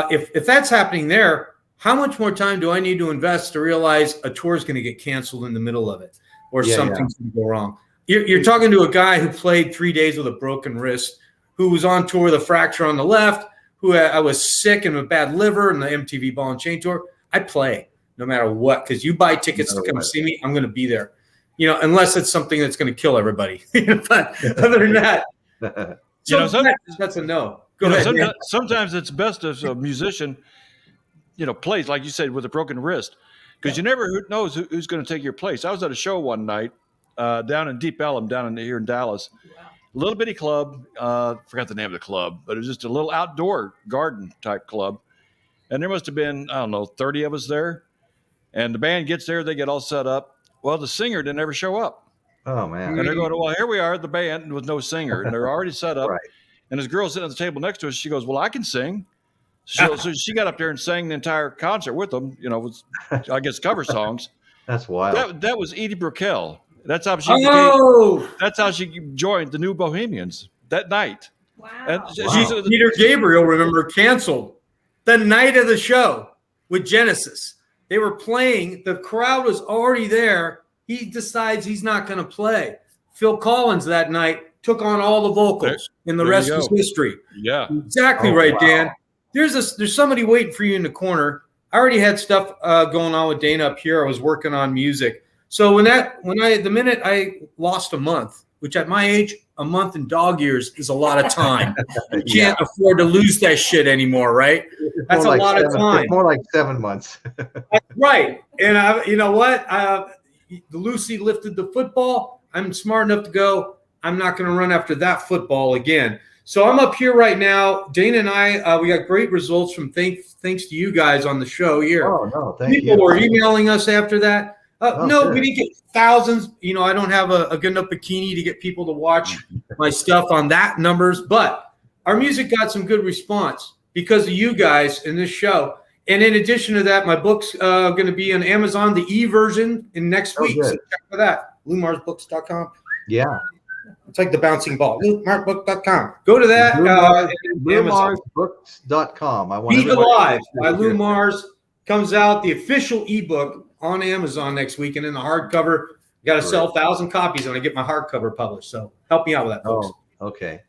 if that's happening there, how much more time do I need to invest to realize a tour is going to get canceled in the middle of it, or something's going to go wrong? You're talking to a guy who played 3 days with a broken wrist, who was on tour with a fracture on the left, who I was sick and a bad liver and the MTV Ball and Chain tour. I play no matter what, because you buy tickets to come see me, I'm going to be there, unless it's something that's going to kill everybody. But other than that, that's a no. Go ahead. Sometimes it's best if a musician, plays, like you said, with a broken wrist, because you never knows who's going to take your place. I was at a show one night down in Deep Ellum, here in Dallas. A little bitty club, forgot the name of the club, but it was just a little outdoor garden type club. And there must have been, 30 of us there. And the band gets there, they get all set up. Well, the singer didn't ever show up. Oh, man. And they're going, well, here we are, the band with no singer. And they're already set up. Right. And this girl sitting at the table next to us, she goes, well, I can sing. So she got up there and sang the entire concert with them, with, I guess, cover songs. That's wild. That was Edie Brickell. That's how she joined the New Bohemians that night. Wow. And Peter Gabriel, remember, canceled the night of the show with Genesis. They were playing. The crowd was already there. He decides he's not going to play. Phil Collins that night took on all the vocals, and the rest is history. Yeah, exactly right, wow. Dan. There's somebody waiting for you in the corner. I already had stuff going on with Dana up here. I was working on music. So the minute I lost a month, which at my age, a month in dog years is a lot of time. You can't afford to lose that shit anymore, right? That's a lot of time. It's more like 7 months. Right. And you know what? Lucy lifted the football. I'm smart enough to go, I'm not going to run after that football again. So I'm up here right now. Dana and I, we got great results from thanks to you guys on the show here. Oh, no, thank you. People were emailing us after that. No, we didn't get thousands. You know, I don't have a good enough bikini to get people to watch my stuff on that numbers. But our music got some good response because of you guys in this show. And in addition to that, my book's going to be on Amazon, the e-version, in next week. So check for that. LouMarsBooks.com. Yeah. It's like the bouncing ball. LouMarsBooks.com. Go to that. LouMarsBooks.com. Be Alive by Lou Mars comes out, the official ebook on Amazon next week. And in the hardcover, got to sell 1,000 copies when I get my hardcover published. So help me out with that, folks. Oh, okay.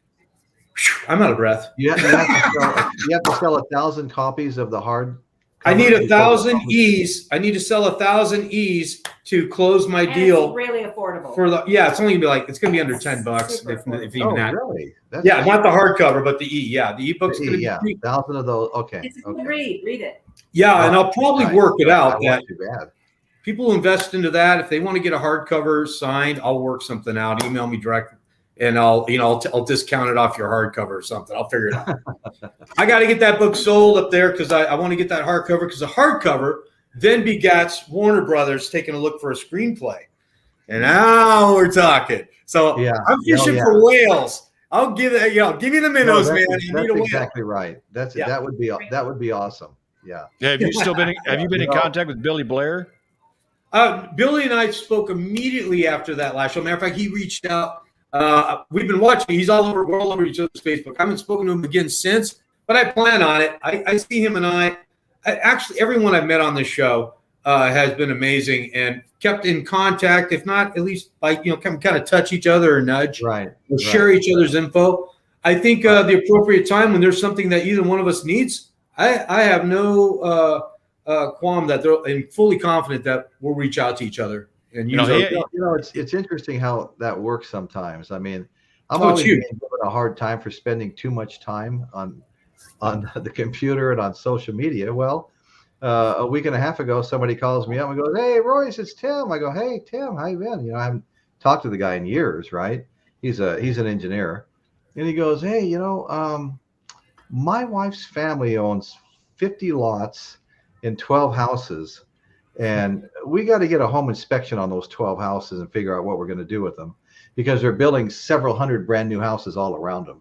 I'm out of breath. You have to sell 1,000 copies of the hard. I need 1,000 E's. I need to sell 1,000 E's to close my deal. It's really affordable. It's only gonna be it's gonna be under $10 if even that. Really? Not the hardcover, but the E. Yeah, the ebook's gonna be 1,000 of those. Okay. It's a good read. Read it. Yeah, and I'll probably work it out. Not too bad. People who invest into that, if they want to get a hardcover signed, I'll work something out. Email me direct. And I'll discount it off your hardcover or something. I'll figure it out. I got to get that book sold up there because I want to get that hardcover, because the hardcover then begats Warner Brothers taking a look for a screenplay. And now we're talking. So I'm fishing for whales. I'll give it. Give me the minnows, man. That's exactly right. That would be awesome. Yeah. Have you been in contact with Billy Blair? Billy and I spoke immediately after that last show. Matter of fact, he reached out. We've been watching. He's we're all over each other's Facebook. I haven't spoken to him again since, but I plan on it. I see him, and I actually, everyone I've met on this show has been amazing and kept in contact, if not at least kind of touch each other or nudge, or share each other's info. I think the appropriate time when there's something that either one of us needs, I have no qualm that I'm fully confident that we'll reach out to each other. And it's interesting how that works sometimes. I mean, I'm always given a hard time for spending too much time on the computer and on social media. Well, a week and a half ago, somebody calls me up and goes, "Hey, Royce, it's Tim." I go, "Hey, Tim, how you been?" I haven't talked to the guy in years, right? He's an engineer, and he goes, "Hey, my wife's family owns 50 lots in 12 houses. And we got to get a home inspection on those 12 houses and figure out what we're going to do with them, because they're building several hundred brand new houses all around them.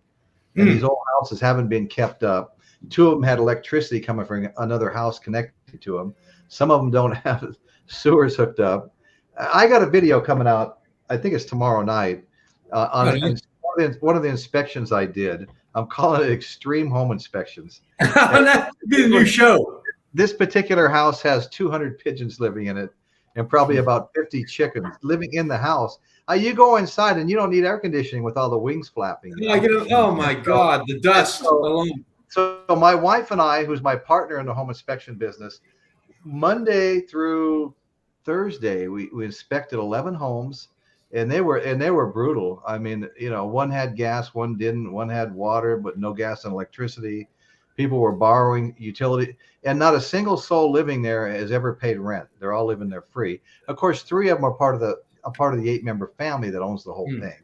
And these old houses haven't been kept up. 2 of them had electricity coming from another house connected to them. Some of them don't have sewers hooked up. I got a video coming out, I think it's tomorrow night, on one of the inspections I did. I'm calling it Extreme Home Inspections. That'd be the new show. This particular house has 200 pigeons living in it and probably about 50 chickens living in the house. You go inside and you don't need air conditioning with all the wings flapping. Oh my God, the dust alone. So my wife and I, who's my partner in the home inspection business, Monday through Thursday, we inspected 11 homes, and they were brutal. I mean, one had gas, one didn't, one had water, but no gas and electricity. People were borrowing utility, and not a single soul living there has ever paid rent. They're all living there free. Of course, 3 of them are part of the 8-member family that owns the whole thing.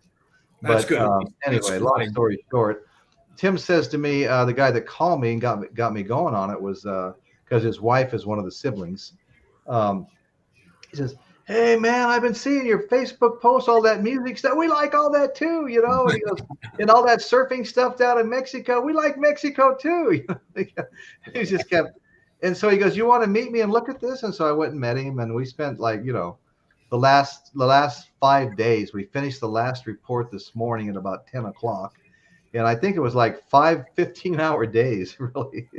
That's good. Anyway, long story short, Tim says to me, the guy that called me and got me going on it was because his wife is one of the siblings. He says, "Hey man, I've been seeing your Facebook posts, all that music stuff. We like all that too, And he goes, and all that surfing stuff down in Mexico. We like Mexico too." He just kept, and so he goes, "You want to meet me and look at this?" And so I went and met him, and we spent the last 5 days. We finished the last report this morning at about 10 o'clock, and I think it was like 5 15-hour days really.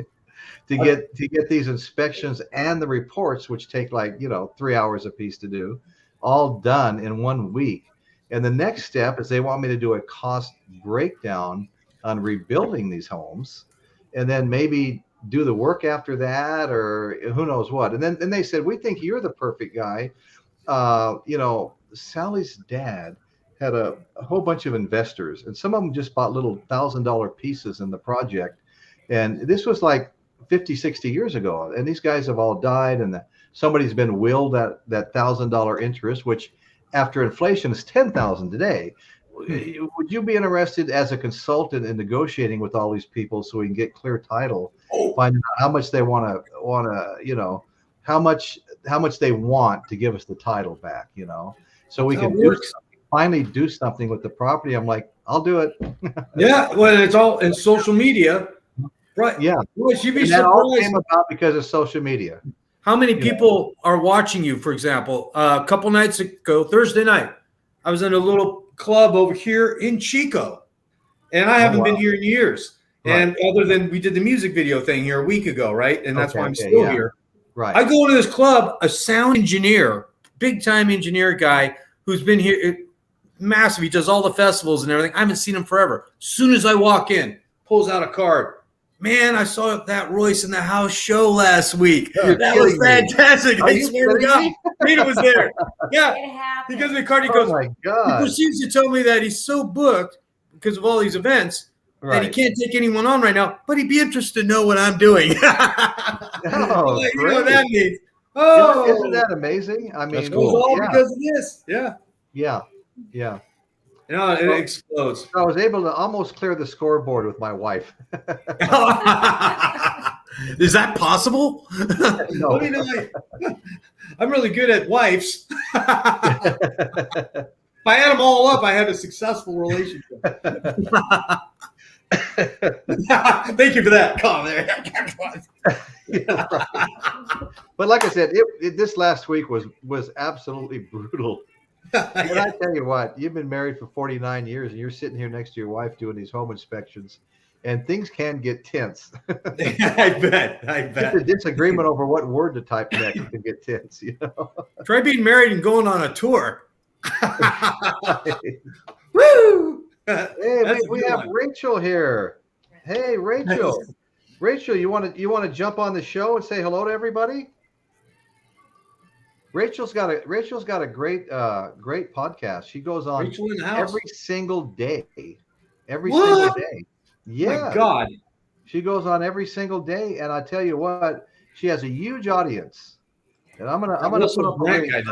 To get these inspections and the reports, which take 3 hours a piece to do, all done in 1 week. And the next step is they want me to do a cost breakdown on rebuilding these homes, and then maybe do the work after that, or who knows what. And then they said, "We think you're the perfect guy. Sally's dad had a whole bunch of investors, and some of them just bought little $1,000 pieces in the project. And this was like 50, 60 years ago. And these guys have all died, and somebody's been willed that $1,000 interest, which after inflation is $10,000 today. Would you be interested as a consultant in negotiating with all these people so we can get clear title, find out how much they want to, how much they want to give us the title back, so we can finally do something with the property? I'm like, I'll do it. Yeah, well, it's all in social media, right? Yeah, well, you'd be and that all came about because of social media. How many people are watching you? For example, a couple nights ago, Thursday night, I was in a little club over here in Chico, and I haven't been here in years. Right. And other than we did the music video thing here a week ago, right? And that's why I'm still here. Right. I go into this club, a sound engineer, big time engineer guy who's been here, massive. He does all the festivals and everything. I haven't seen him forever. As soon as I walk in, pulls out a card. Man, I saw that Royce in the house show last week. That was fantastic. I swear to God. Rita was there. Yeah. He gives me a card. He goes, my God. He proceeds to tell me that he's so booked because of all these events that he can't take anyone on right now, but he'd be interested to know what I'm doing. You know what that means. Isn't that amazing? I mean, that's cool. It was all because of this. Yeah. Yeah. Yeah. It explodes. I was able to almost clear the scoreboard with my wife. Is that possible? No. I'm really good at wives. If I add them all up, I have a successful relationship. Thank you for that. Come on there. But like I said, this last week was absolutely brutal. And I tell you what, you've been married for 49 years, and you're sitting here next to your wife doing these home inspections, and things can get tense. I bet. The disagreement over what word to type next can get tense. Try being married and going on a tour. Woo! Hey, we have Rachel here. Hey, Rachel. Rachel, you want to jump on the show and say hello to everybody? Rachel's got a great podcast. She goes on every single day. Every single day. Yeah. My God. She goes on every single day, and I tell you what, she has a huge audience. And I'm gonna put up a link. I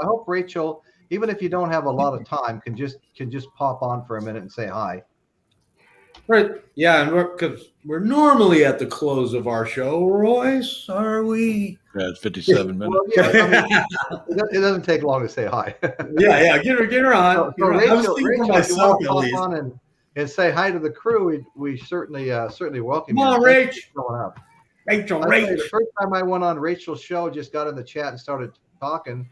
hope Rachel, even if you don't have a lot of time, can just pop on for a minute and say hi. Right. Yeah, and because we're normally at the close of our show, Royce, are we? Yeah, it's 57 minutes. Well, yeah, it doesn't take long to say hi. Yeah, get her on. So Rachel, if you want to pop on and say hi to the crew, we certainly welcome you. Come on, Rach. Rachel. The first time I went on Rachel's show, just got in the chat and started talking.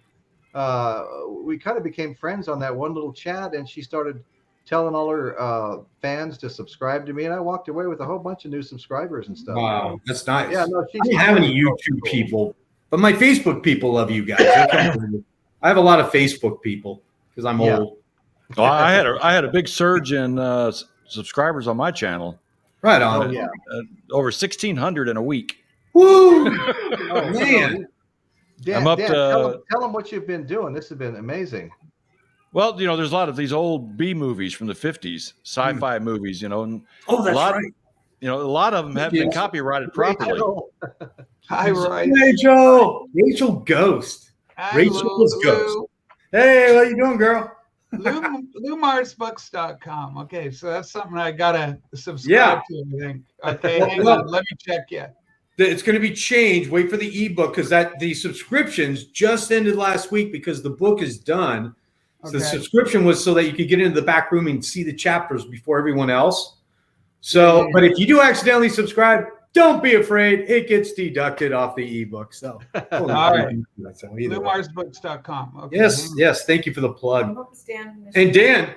We kind of became friends on that one little chat, and she started telling all her fans to subscribe to me, and I walked away with a whole bunch of new subscribers and stuff. Wow, that's nice. Yeah, no, I don't have any YouTube people, but my Facebook people love you guys. I have a lot of Facebook people because I'm old. Well, I had a big surge in subscribers on my channel. Right on. Over 1,600 in a week. Woo! Oh, man. Dan, I'm up to tell them what you've been doing. This has been amazing. Well, there's a lot of these old B movies from the 50s, sci-fi movies, and that's right. A lot of them have been copyrighted properly. Hi, Roy. Rachel Ghost. Hi, Rachel's Ghost. Hey, what you doing, girl? LouMarsBooks.com. Okay, so that's something I gotta subscribe to, I think. Okay, hang on, let me check you. It's going to be changed. Wait for the ebook because the subscriptions just ended last week because the book is done. So the subscription was so that you could get into the back room and see the chapters before everyone else. So, but if you do accidentally subscribe, don't be afraid. It gets deducted off the ebook. So, all right. LouMarsBooks.com. Okay. Yes. Thank you for the plug. And Dan.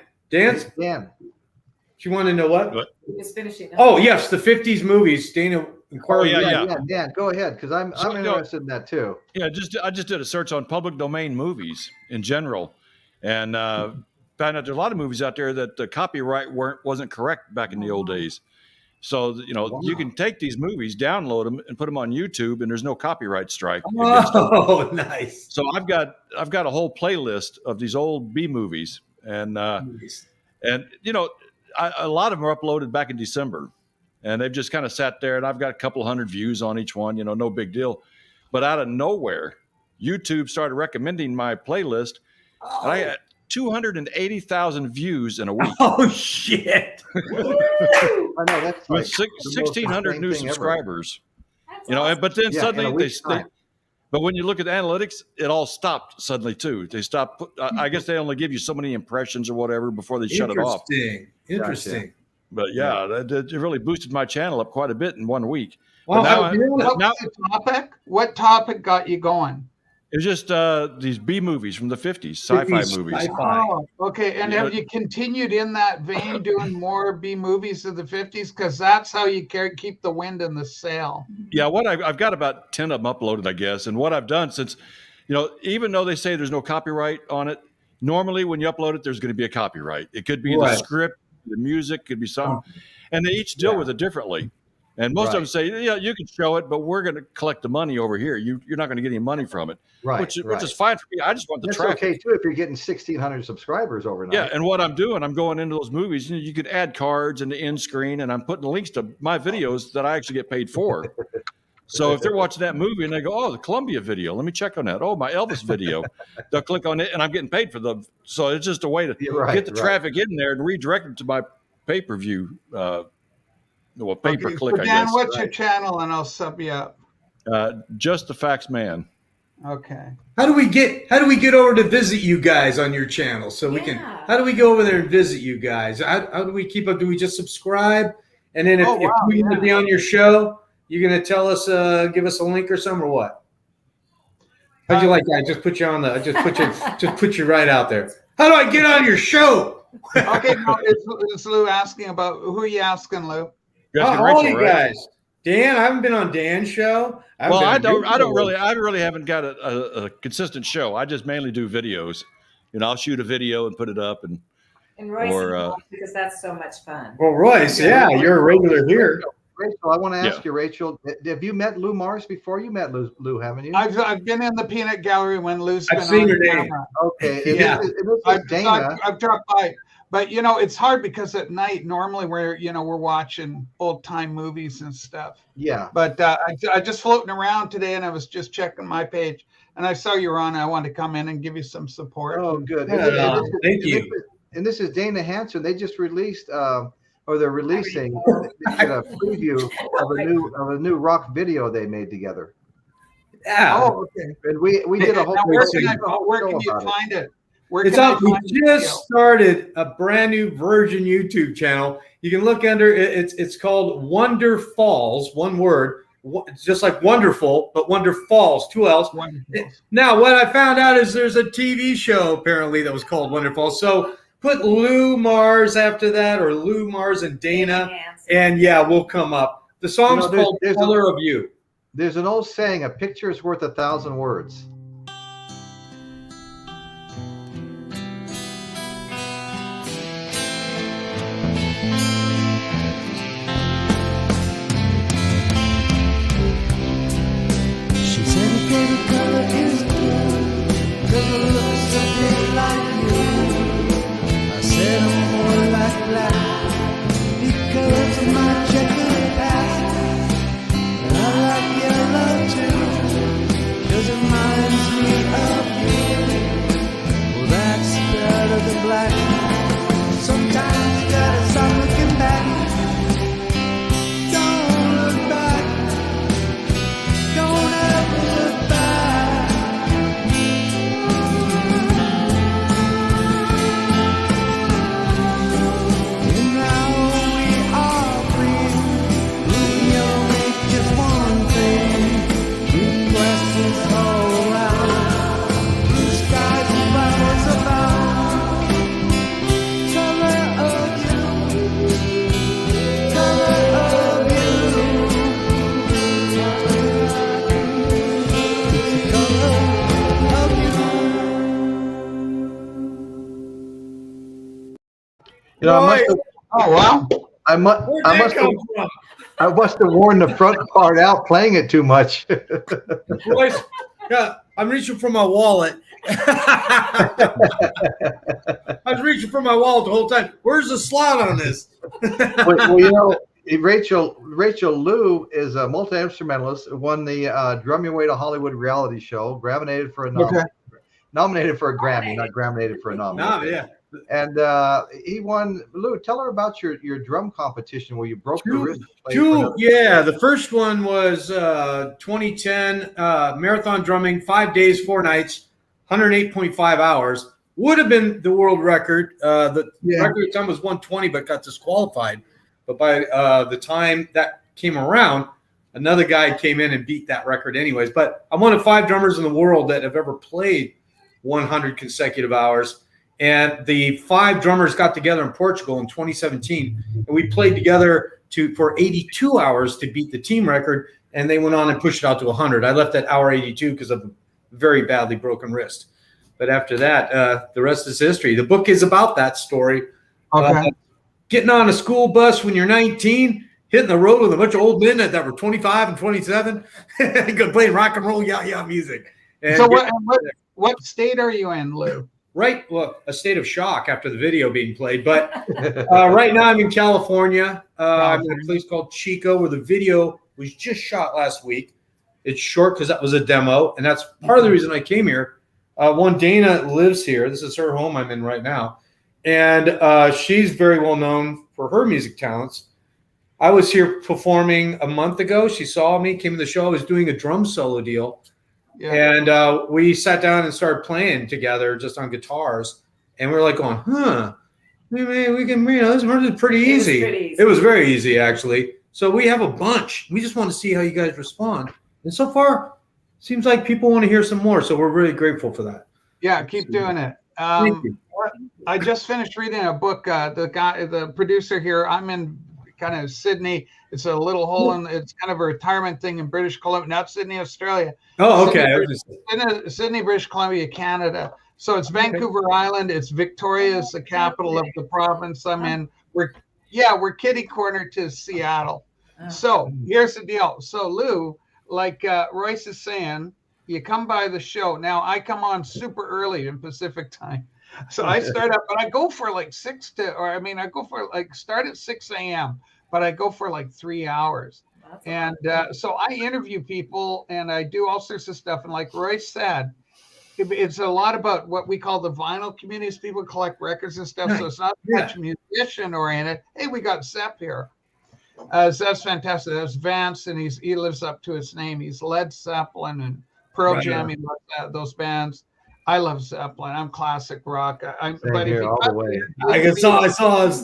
You want to know what? He's finishing. Oh, yes, the 50s movies. Dana. Yeah, Dan, go ahead because I'm interested in that too. Yeah, I just did a search on public domain movies in general. And found out there are a lot of movies out there that the copyright wasn't correct back in the old days. So, you can take these movies, download them, and put them on YouTube, and there's no copyright strike. Oh, nice. So I've got a whole playlist of these old B movies, and a lot of them are uploaded back in December, and they've just kind of sat there, and I've got a couple hundred views on each one, no big deal. But out of nowhere, YouTube started recommending my playlist, and I got 280,000 views in a week. Oh shit! I know that's with 1,600 new subscribers. Awesome. But then suddenly but when you look at the analytics, it all stopped suddenly too. They stopped. I guess they only give you so many impressions or whatever before they shut it off. Interesting. Gotcha. But it really boosted my channel up quite a bit in 1 week. Well, what topic got you going? It was just these B movies from the 50s, sci-fi movies. Oh, okay. And have you continued in that vein doing more B movies of the 50s? Because that's how you keep the wind in the sail. Yeah, I've got about 10 of them uploaded, I guess. And what I've done since, even though they say there's no copyright on it, normally when you upload it, there's going to be a copyright. It could be the script, the music, could be something. And they each deal with it differently. And most of them say, you can show it, but we're going to collect the money over here. You're not going to get any money from it, which is fine for me. I just want the traffic. Okay, too, if you're getting 1,600 subscribers overnight. Yeah, and what I'm doing, I'm going into those movies. You could add cards in the end screen, and I'm putting links to my videos that I actually get paid for. So if they're watching that movie and they go, oh, the Columbia video, let me check on that. Oh, my Elvis video. They'll click on it, and I'm getting paid for them. So it's just a way to get the traffic in there and redirect them to my pay-per-view pay-per-click, I guess. Dan, what's your channel, and I'll sub you up. Just the Facts Man. Okay. How do we get over to visit you guys on your channel? So we can. How do we go over there and visit you guys? How do we keep up? Do we just subscribe? And then if we want to be on your show, you're going to tell us, give us a link or something, or what? How'd you like that? Just put you on the. Just put you right out there. How do I get on your show? Okay, no, it's Lou asking about. Who are you asking, Lou? All you guys. Dan, I haven't been on Dan's show. I really haven't got a consistent show. I just mainly do videos. I'll shoot a video and put it up, and Royce because that's so much fun. Well, Royce, you're a regular here. Rachel, I want to ask you, Rachel, have you met Lou Mars before? You met Lou, haven't you? I've been in the peanut gallery when Lou's been I've seen your name. Okay. I've dropped by. But it's hard because at night normally we're watching old time movies and stuff. Yeah. But I just floating around today, and I was just checking my page, and I saw you were on. I wanted to come in and give you some support. Oh, good. Thank you. And this is Dana Hanson. They just released, or they're releasing a preview of a new rock video they made together. Yeah. Oh, okay. And we did a whole. Where can you find it? It's up. We just started a brand new Virgin YouTube channel. You can look under it. It's called Wonder Falls, one word, just like wonderful, but Wonder Falls, 2 L's. Now, what I found out is there's a TV show apparently that was called Wonder Falls. So put Lou Mars after that, or Lou Mars and Dana, and we'll come up. The song's called Color of You. There's an old saying, a picture is worth 1,000 words. Oh wow! I must have worn the front part out playing it too much. Royce, yeah, I'm reaching for my wallet. I was reaching for my wallet the whole time. Where's the slot on this? Well, you know, Rachel Liu is a multi-instrumentalist who won the Drum Your Way to Hollywood reality show, nominated for a Grammy, not nominated for a nomination. Yeah. And he won. Lou, tell her about your drum competition where you broke your wrist. Yeah, the first one was 2010 marathon drumming, 5 days, 4 nights, 108.5 hours. Would have been the world record. The record time was 120, but got disqualified. But by the time that came around, another guy came in and beat that record anyways. But I'm one of 5 drummers in the world that have ever played 100 consecutive hours. And the 5 drummers got together in Portugal in 2017, and we played together for 82 hours to beat the team record, and they went on and pushed it out to 100. I left at hour 82 because of a very badly broken wrist. But after that, the rest is history. The book is about that story. Okay. Getting on a school bus when you're 19, hitting the road with a bunch of old men that were 25 and 27, playing rock and roll music. And so what state are you in, Lou? Right, well, a state of shock after the video being played. But right now I'm in California. I'm in a place called Chico where the video was just shot last week. It's short because that was a demo, and that's part of the reason I came here. One, Dana lives here. This is her home I'm in right now. And she's very well known for her music talents. I was here performing a month ago. She saw me, came to the show. I was doing a drum solo deal. Yeah. And we sat down and started playing together just on guitars. And we were like going, we can, this is pretty easy. It was very easy, actually. So we have a bunch. We just want to see how you guys respond. And so far, seems like people want to hear some more. So we're really grateful for that. Yeah, keep doing it. Thank you. I just finished reading a book. The producer here, I'm in kind of Sydney. It's a little hole it's kind of a retirement thing in British Columbia, not Sydney, Australia. Oh, okay. Sydney, British Columbia, Canada. So it's Vancouver Island. It's Victoria's the capital of the province I'm in. We're kitty corner to Seattle. So here's the deal. So Lou, like Royce is saying, you come by the show. Now I come on super early in Pacific time. So I start up, but I go for like start at 6 a.m., but I go for like 3 hours. And so I interview people and I do all sorts of stuff. And like Royce said, it's a lot about what we call the vinyl communities. People collect records and stuff. So it's not much musician oriented. Hey, we got Sepp here. So that's fantastic. That's Vance, and he lives up to his name. He's Led Zeppelin and Pearl Jam. He loves those bands. I love Zeppelin. I'm classic rock. But here all the way. I saw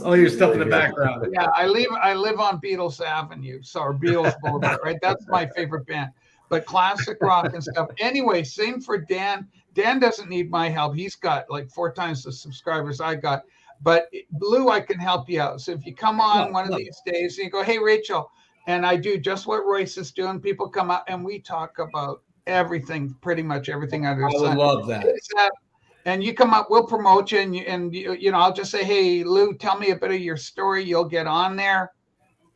all your stuff in the background. Yeah, I live on Beatles Avenue, or Beatles Boulevard, right? That's my favorite band. But classic rock and stuff. Anyway, same for Dan. Dan doesn't need my help. He's got like 4 times the subscribers I got. But Lou, I can help you out. So if you come on one of these days and you go, hey, Rachel, and I do just what Royce is doing, people come out and we talk about everything, pretty much everything under the sun. I would love that. And you come up, we'll promote you, and I'll just say, hey, Lou, tell me a bit of your story. You'll get on there,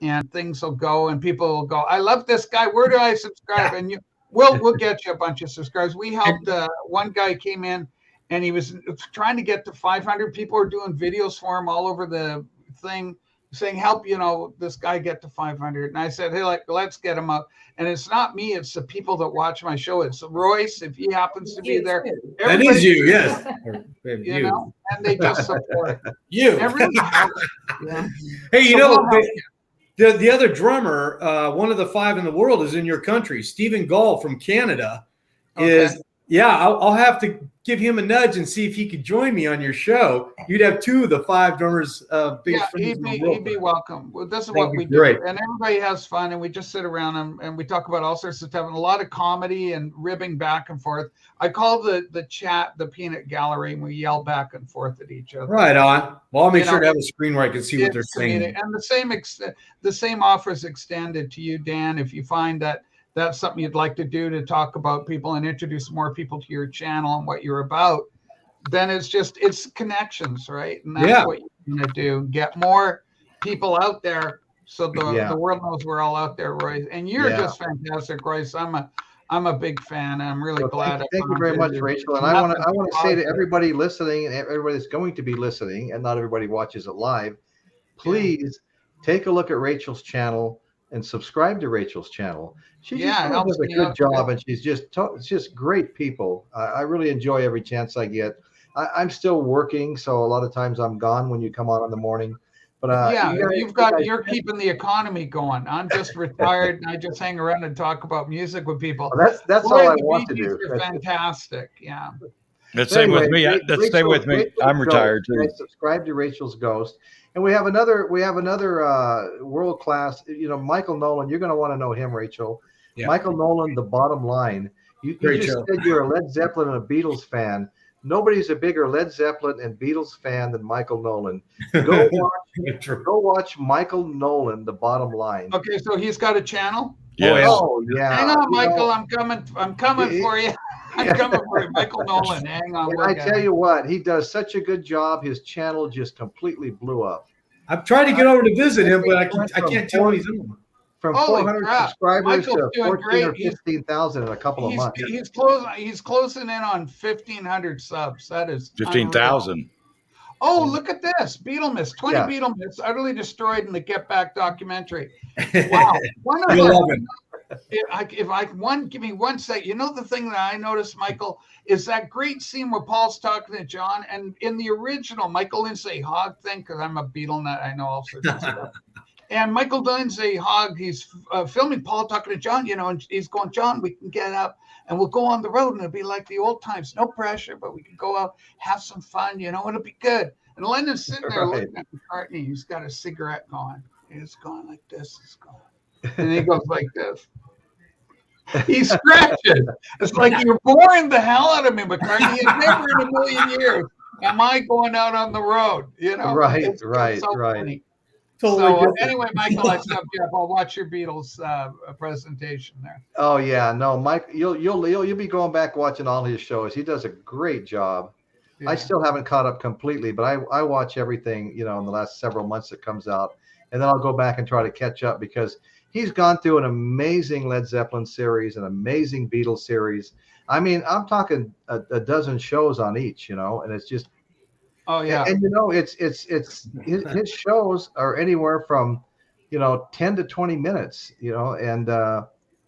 and things will go, and people will go, I love this guy. Where do I subscribe? And we'll get you a bunch of subscribers. We helped one guy came in, and he was trying to get to 500. People are doing videos for him all over the thing, saying, help, this guy get to 500. And I said, hey, let's get him up. And it's not me, it's the people that watch my show. It's Royce, if he happens to be there. That is you, yes. And they just support you. Hey, the other drummer, one of the 5 in the world, is in your country. Stephen Gall from Canada I'll have to give him a nudge and see if he could join me on your show. You'd have 2 of the 5 drummers. He'd be welcome. Well, this is what we do, and everybody has fun, and we just sit around and we talk about all sorts of stuff, and a lot of comedy and ribbing back and forth. I call the chat the peanut gallery, and we yell back and forth at each other. Right on. Well, I'll make sure to have a screen where I can see what they're saying. And the same offer is extended to you, Dan, if you find that that's something you'd like to do to talk about people and introduce more people to your channel and what you're about, then it's connections, right? And that's what you're going to do. Get more people out there, so the world knows we're all out there, Royce. And you're just fantastic, Royce. I'm a big fan, and I'm really glad. Thank you very much, Rachel. And I want to say to everybody listening and everybody that's going to be listening, and not everybody watches it live, please take a look at Rachel's channel and subscribe to Rachel's channel. She just does a good job, and she's just great people. I really enjoy every chance I get. I'm still working, so a lot of times I'm gone when you come on in the morning. But you're keeping the economy going. I'm just retired, and I just hang around and talk about music with people. Well, that's all I want to do. Are fantastic, yeah. Let's stay with me. Let's stay with me. I'm retired too. Subscribe to Rachel's Ghost, and we have another world class. Michael Nolan. You're going to want to know him, Rachel. Yeah. Michael Nolan, The Bottom Line. You just said you're a Led Zeppelin and a Beatles fan. Nobody's a bigger Led Zeppelin and Beatles fan than Michael Nolan. Go watch Michael Nolan, The Bottom Line. Okay, so he's got a channel? Yeah. Oh, yeah. Hang on, Michael. I'm coming for you. I'm coming for you. Michael Nolan. Hang on. I tell you what, he does such a good job. His channel just completely blew up. I've tried to get over to visit him, but I can't tell what he's doing. From 400 subscribers to 14 or 15,000 in a couple of months. He's closing in on 1,500 subs. That is 15,000. Oh, look at this. Beatlemans, 20 Beatlemans utterly destroyed in the Get Back documentary. Wow. Give me one sec. The thing that I noticed, Michael, is that great scene where Paul's talking to John, and in the original Michael Lindsay Hogg thing, because I'm a Beatle nut, I know all sorts of stuff. And Michael Lindsay Hogg, he's filming Paul talking to John, and he's going, John, we can get up and we'll go on the road and it'll be like the old times, no pressure, but we can go out, have some fun, it'll be good. And Lennon's sitting there looking at McCartney. He's got a cigarette going. He's going like this. He's going. And he goes like this. He's scratching. It's like you're boring the hell out of me, McCartney. Never in a million years am I going out on the road. Right. Funny. So anyway, Michael, I stopped you up. I'll watch your Beatles presentation there. Oh yeah, no, Mike, you'll be going back watching all his shows. He does a great job. Yeah. I still haven't caught up completely, but I watch everything in the last several months that comes out, and then I'll go back and try to catch up because he's gone through an amazing Led Zeppelin series, an amazing Beatles series. I mean, I'm talking a dozen shows on each, and it's just. Oh yeah, and it's his shows are anywhere from 10 to 20 minutes, and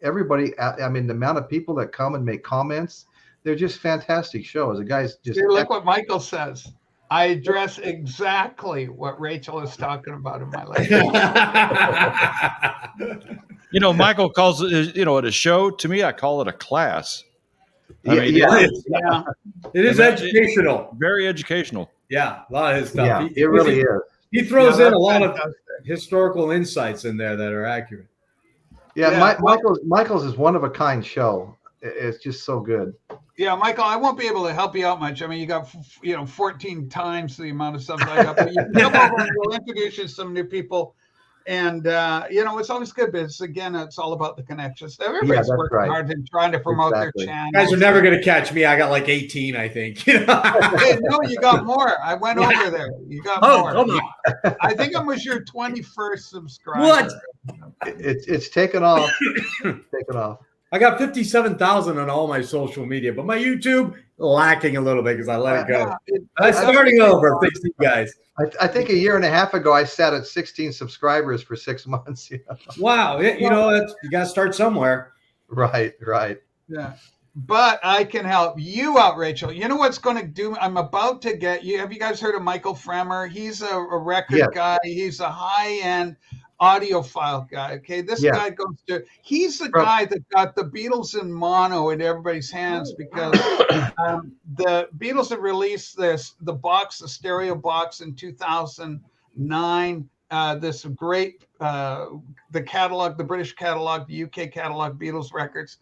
everybody. I mean, the amount of people that come and make comments, they're just fantastic shows. The guys just look what Michael says. I address exactly what Rachel is talking about in my life. Michael calls it, at a show. To me, I call it a class. It is educational. Very educational. Yeah, a lot of his stuff. Yeah, it really is. He throws in a lot of historical insights in there that are accurate. Yeah, Michael's is one of a kind show. It's just so good. Yeah, Michael, I won't be able to help you out much. I mean, you got 14 times the amount of subs I got. But you can come over and we'll introduce you to some new people. And it's always good, but it's all about the connections. Everybody's working hard and trying to promote their channel. You guys are never going to catch me. I got like 18, I think. Hey, no, you got more. I went over there. You got more. Come on. I think I was your 21st subscriber. What? It's taken off. I got 57,000 on all my social media, but my YouTube lacking a little bit because I let it go. I'm starting over. Thanks to you guys. I think a year and a half ago, I sat at 16 subscribers for 6 months. Wow. You got to start somewhere. Right. Yeah. But I can help you out, Rachel. You know what's going to do? I'm about to get you. Have you guys heard of Michael Fremer? He's a record guy. He's a high-end audiophile guy. Okay. This guy he's the guy that got the Beatles in mono in everybody's hands because the Beatles had released the stereo box in 2009. This great, the catalog, the British catalog, the UK catalog, Beatles records.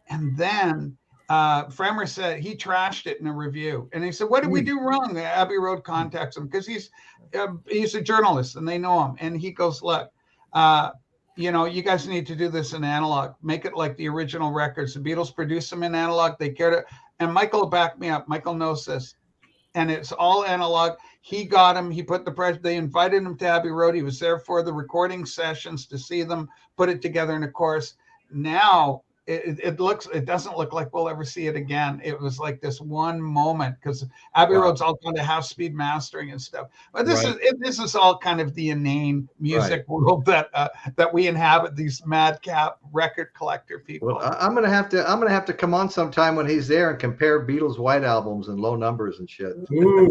And then Fremer said he trashed it in a review. And he said, what did we do wrong? Abbey Road contacts him because he's a journalist and they know him. And he goes, look, you guys need to do this in analog. Make it like the original records. The Beatles produced them in analog. They cared it. And Michael will back me up. Michael knows this. and it's all analog. He got him. He put the pressure. They invited him to Abbey Road. He was there for the recording sessions to see them put it together. And of course, now it doesn't look like we'll ever see it again. It was like this one moment, because Abbey Road's all kind of half-speed mastering and stuff. But this is all kind of the inane music world that we inhabit. These madcap record collector people. Well, I'm gonna have to come on sometime when he's there and compare Beatles' White Albums and low numbers and shit. Ooh.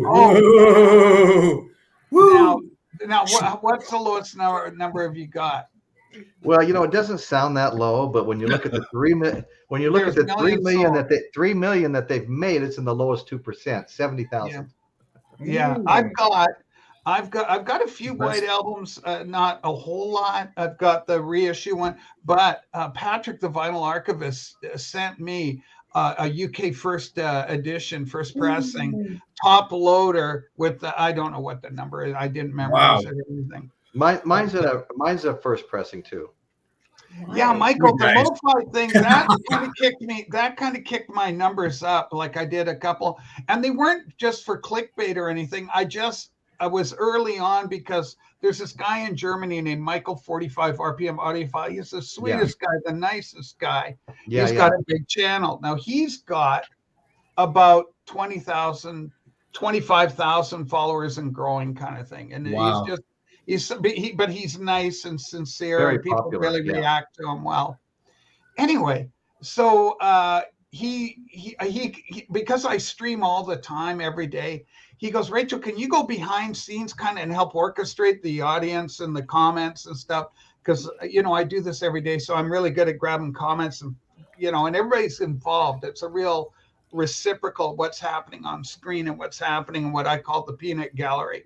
Now what's the lowest number have you got? Well, it doesn't sound that low, but when you look at the 3 million, $3 million that they've made, it's in the lowest 2%, 70,000. Yeah. I've got a few White Albums, not a whole lot. I've got the reissue one, but Patrick, the vinyl archivist, sent me a UK first edition, first pressing, top loader with I don't know what the number is. I didn't memorize it or anything. Mine's a first pressing too. Yeah, Michael, the lo-fi thing that kind of kicked my numbers up. Like I did a couple, and they weren't just for clickbait or anything. I was early on because there's this guy in Germany named Michael 45 RPM Audiophile. He's the sweetest guy, the nicest guy. He's got a big channel. Now he's got about 20,000, 25,000 followers and growing kind of thing. And but he's nice and sincere. Very and people popular, really react to him well. Anyway, so he because I stream all the time every day, he goes, Rachel, can you go behind scenes kind of and help orchestrate the audience and the comments and stuff? Because I do this every day, so I'm really good at grabbing comments and and everybody's involved. It's a real reciprocal what's happening on screen and what's happening in what I call the peanut gallery.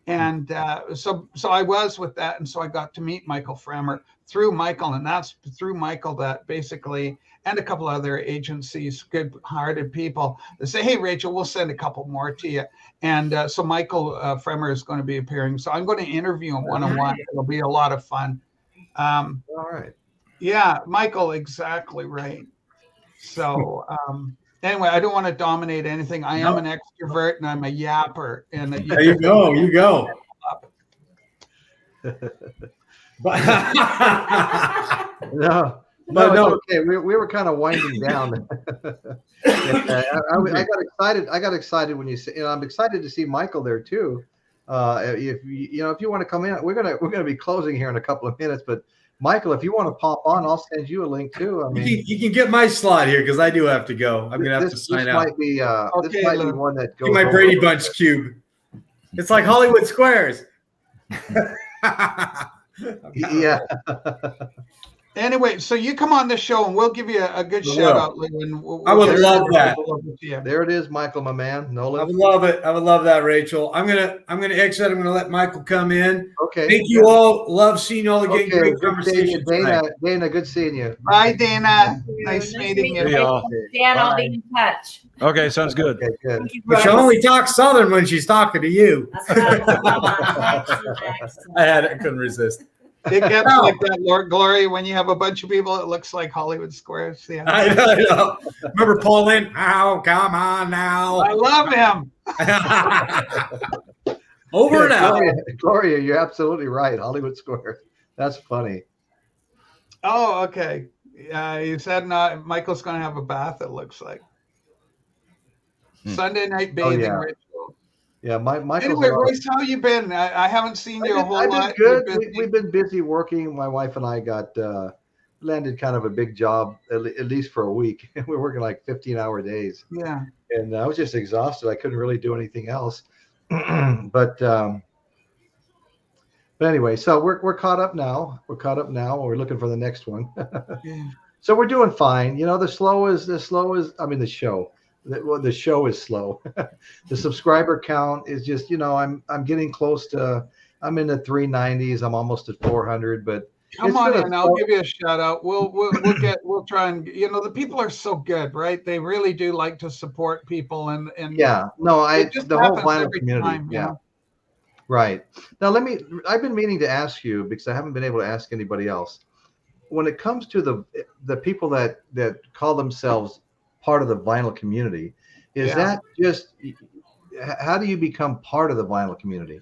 And so I was with that, and so I got to meet Michael Fremmer through Michael, and that's through Michael that basically, and a couple other agencies, good-hearted people, that say, hey, Rachel, we'll send a couple more to you. And so Michael Fremmer is going to be appearing. So I'm going to interview him one-on-one. It'll be a lot of fun. All right. Yeah, Michael, exactly right. So anyway, I don't want to dominate anything. I am an extrovert and I'm a yapper. And there you go. No, okay. We were kind of winding down. I got excited when you said. I'm excited to see Michael there too. If you want to come in, we're gonna be closing here in a couple of minutes, but. Michael, if you want to pop on, I'll send you a link too. I mean, you can get my slot here because I do have to go. I'm gonna have to sign out. This might be one that goes. My Brady Bunch cube. It's like Hollywood Squares. Yeah. Anyway, so you come on the show and we'll give you a good shout out, Lou. And I would love that. There it is, Michael, my man. Nolan. I would love it. I would love that, Rachel. I'm gonna exit. I'm gonna let Michael come in. Okay. Thank you all. Love seeing you all again. Okay. Great conversation. Dana, good seeing you. Bye, Dana. Nice meeting you. Dan, I'll be in touch. Okay, sounds good. Okay, good. But she only talks Southern when she's talking to you. I couldn't resist. It gets like that, Lord Glory, when you have a bunch of people, it looks like Hollywood Squares. Yeah. I know. Remember Paul Lynn? Oh, come on now. I love him. Over and out. Gloria, you're absolutely right. Hollywood Squares. That's funny. Oh, okay. You said Michael's going to have a bath, it looks like. Sunday night bathing ritual. Yeah, Michael. Anyway, Royce, how you been? I haven't seen you a whole lot. I've been good. We've been busy working. My wife and I got landed kind of a big job, at least for a week. We're working like 15-hour days. Yeah. And I was just exhausted. I couldn't really do anything else. But anyway, so we're caught up now. We're looking for the next one. Yeah. So we're doing fine. The show is the show is slow. The subscriber count is just, I'm getting close to, I'm in the 390s. I'm almost at 400, but come on in. I'll give you a shout out. We'll try and, the people are so good, right? They really do like to support people and yeah, no, the whole vinyl community. Time, yeah. Right. Now I've been meaning to ask you because I haven't been able to ask anybody else. When it comes to the people that call themselves part of the vinyl community, is that just how do you become part of the vinyl community?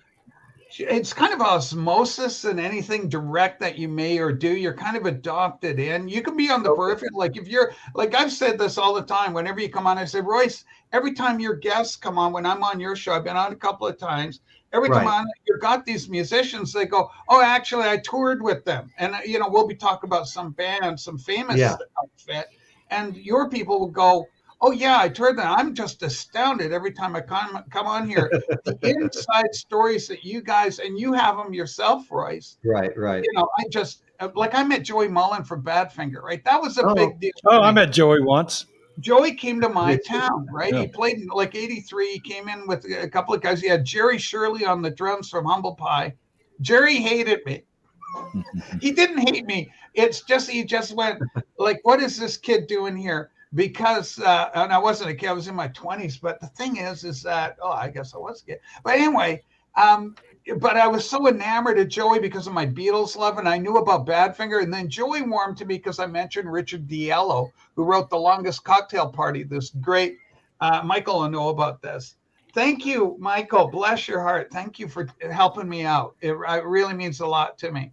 It's kind of osmosis, and anything direct that you may or do, you're kind of adopted in. You can be on the peripheral. Like if you're like, I've said this all the time, whenever you come on, I say, Royce, every time your guests come on, when I'm on your show, I've been on a couple of times, every time on, you've got these musicians, they go, oh, actually I toured with them. And we'll be talking about some band, some famous outfit, and your people will go, oh yeah, I toured that. I'm just astounded every time I come on here. The inside stories that you guys, and you have them yourself, Royce. Right. I just I met Joey Mullen from Badfinger, right? That was a big deal. Oh, I met Joey once. Joey came to my town, right? Yeah. He played in like '83. He came in with a couple of guys. He had Jerry Shirley on the drums from Humble Pie. Jerry hated me. He didn't hate me. It's just he just went like, what is this kid doing here? Because and I wasn't a kid, I was in my 20s. But the thing is that I guess I was a kid. But anyway, but I was so enamored of Joey because of my Beatles love, and I knew about Badfinger. And then Joey warmed to me because I mentioned Richard Diello, who wrote The Longest Cocktail Party. This great Michael will know about this. Thank you, Michael. Bless your heart. Thank you for helping me out. It really means a lot to me.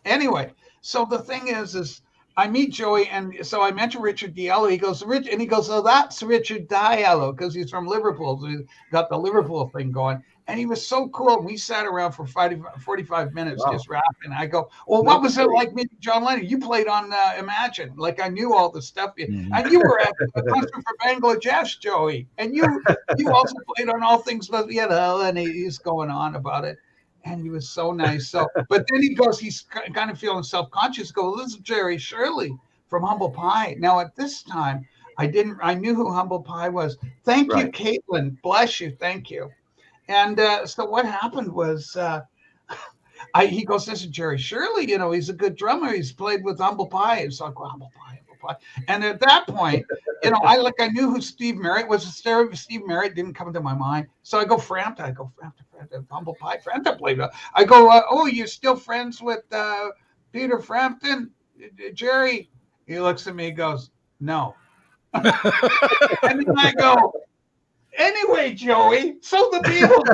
Anyway, so the thing is I meet Joey, and so I mentioned Richard Diello. He goes, oh, that's Richard Diello, because he's from Liverpool. So he's got the Liverpool thing going. And he was so cool. We sat around for 45 minutes just rapping. I go, well, what was it like meeting John Lennon? You played on Imagine. Like I knew all the stuff. And you were at the concert for Bangladesh, Joey. And you also played on All Things, and he's going on about it. And he was so nice. So, but then he goes, he's kind of feeling self-conscious. Go, this is Jerry Shirley from Humble Pie. Now at this time, I knew who Humble Pie was. Thank you, Caitlin. Bless you. Thank you. And so what happened was, he goes, this is Jerry Shirley. He's a good drummer. He's played with Humble Pie. So I go, Humble Pie. And at that point, I knew who Steve Merritt was. Steve Merritt didn't come to my mind. So I go, Franta. Humble Pie. Franta played. I go, oh, you're still friends with Peter Frampton? Jerry? He looks at me, he goes, no. And then I go, anyway, Joey, so the Beatles.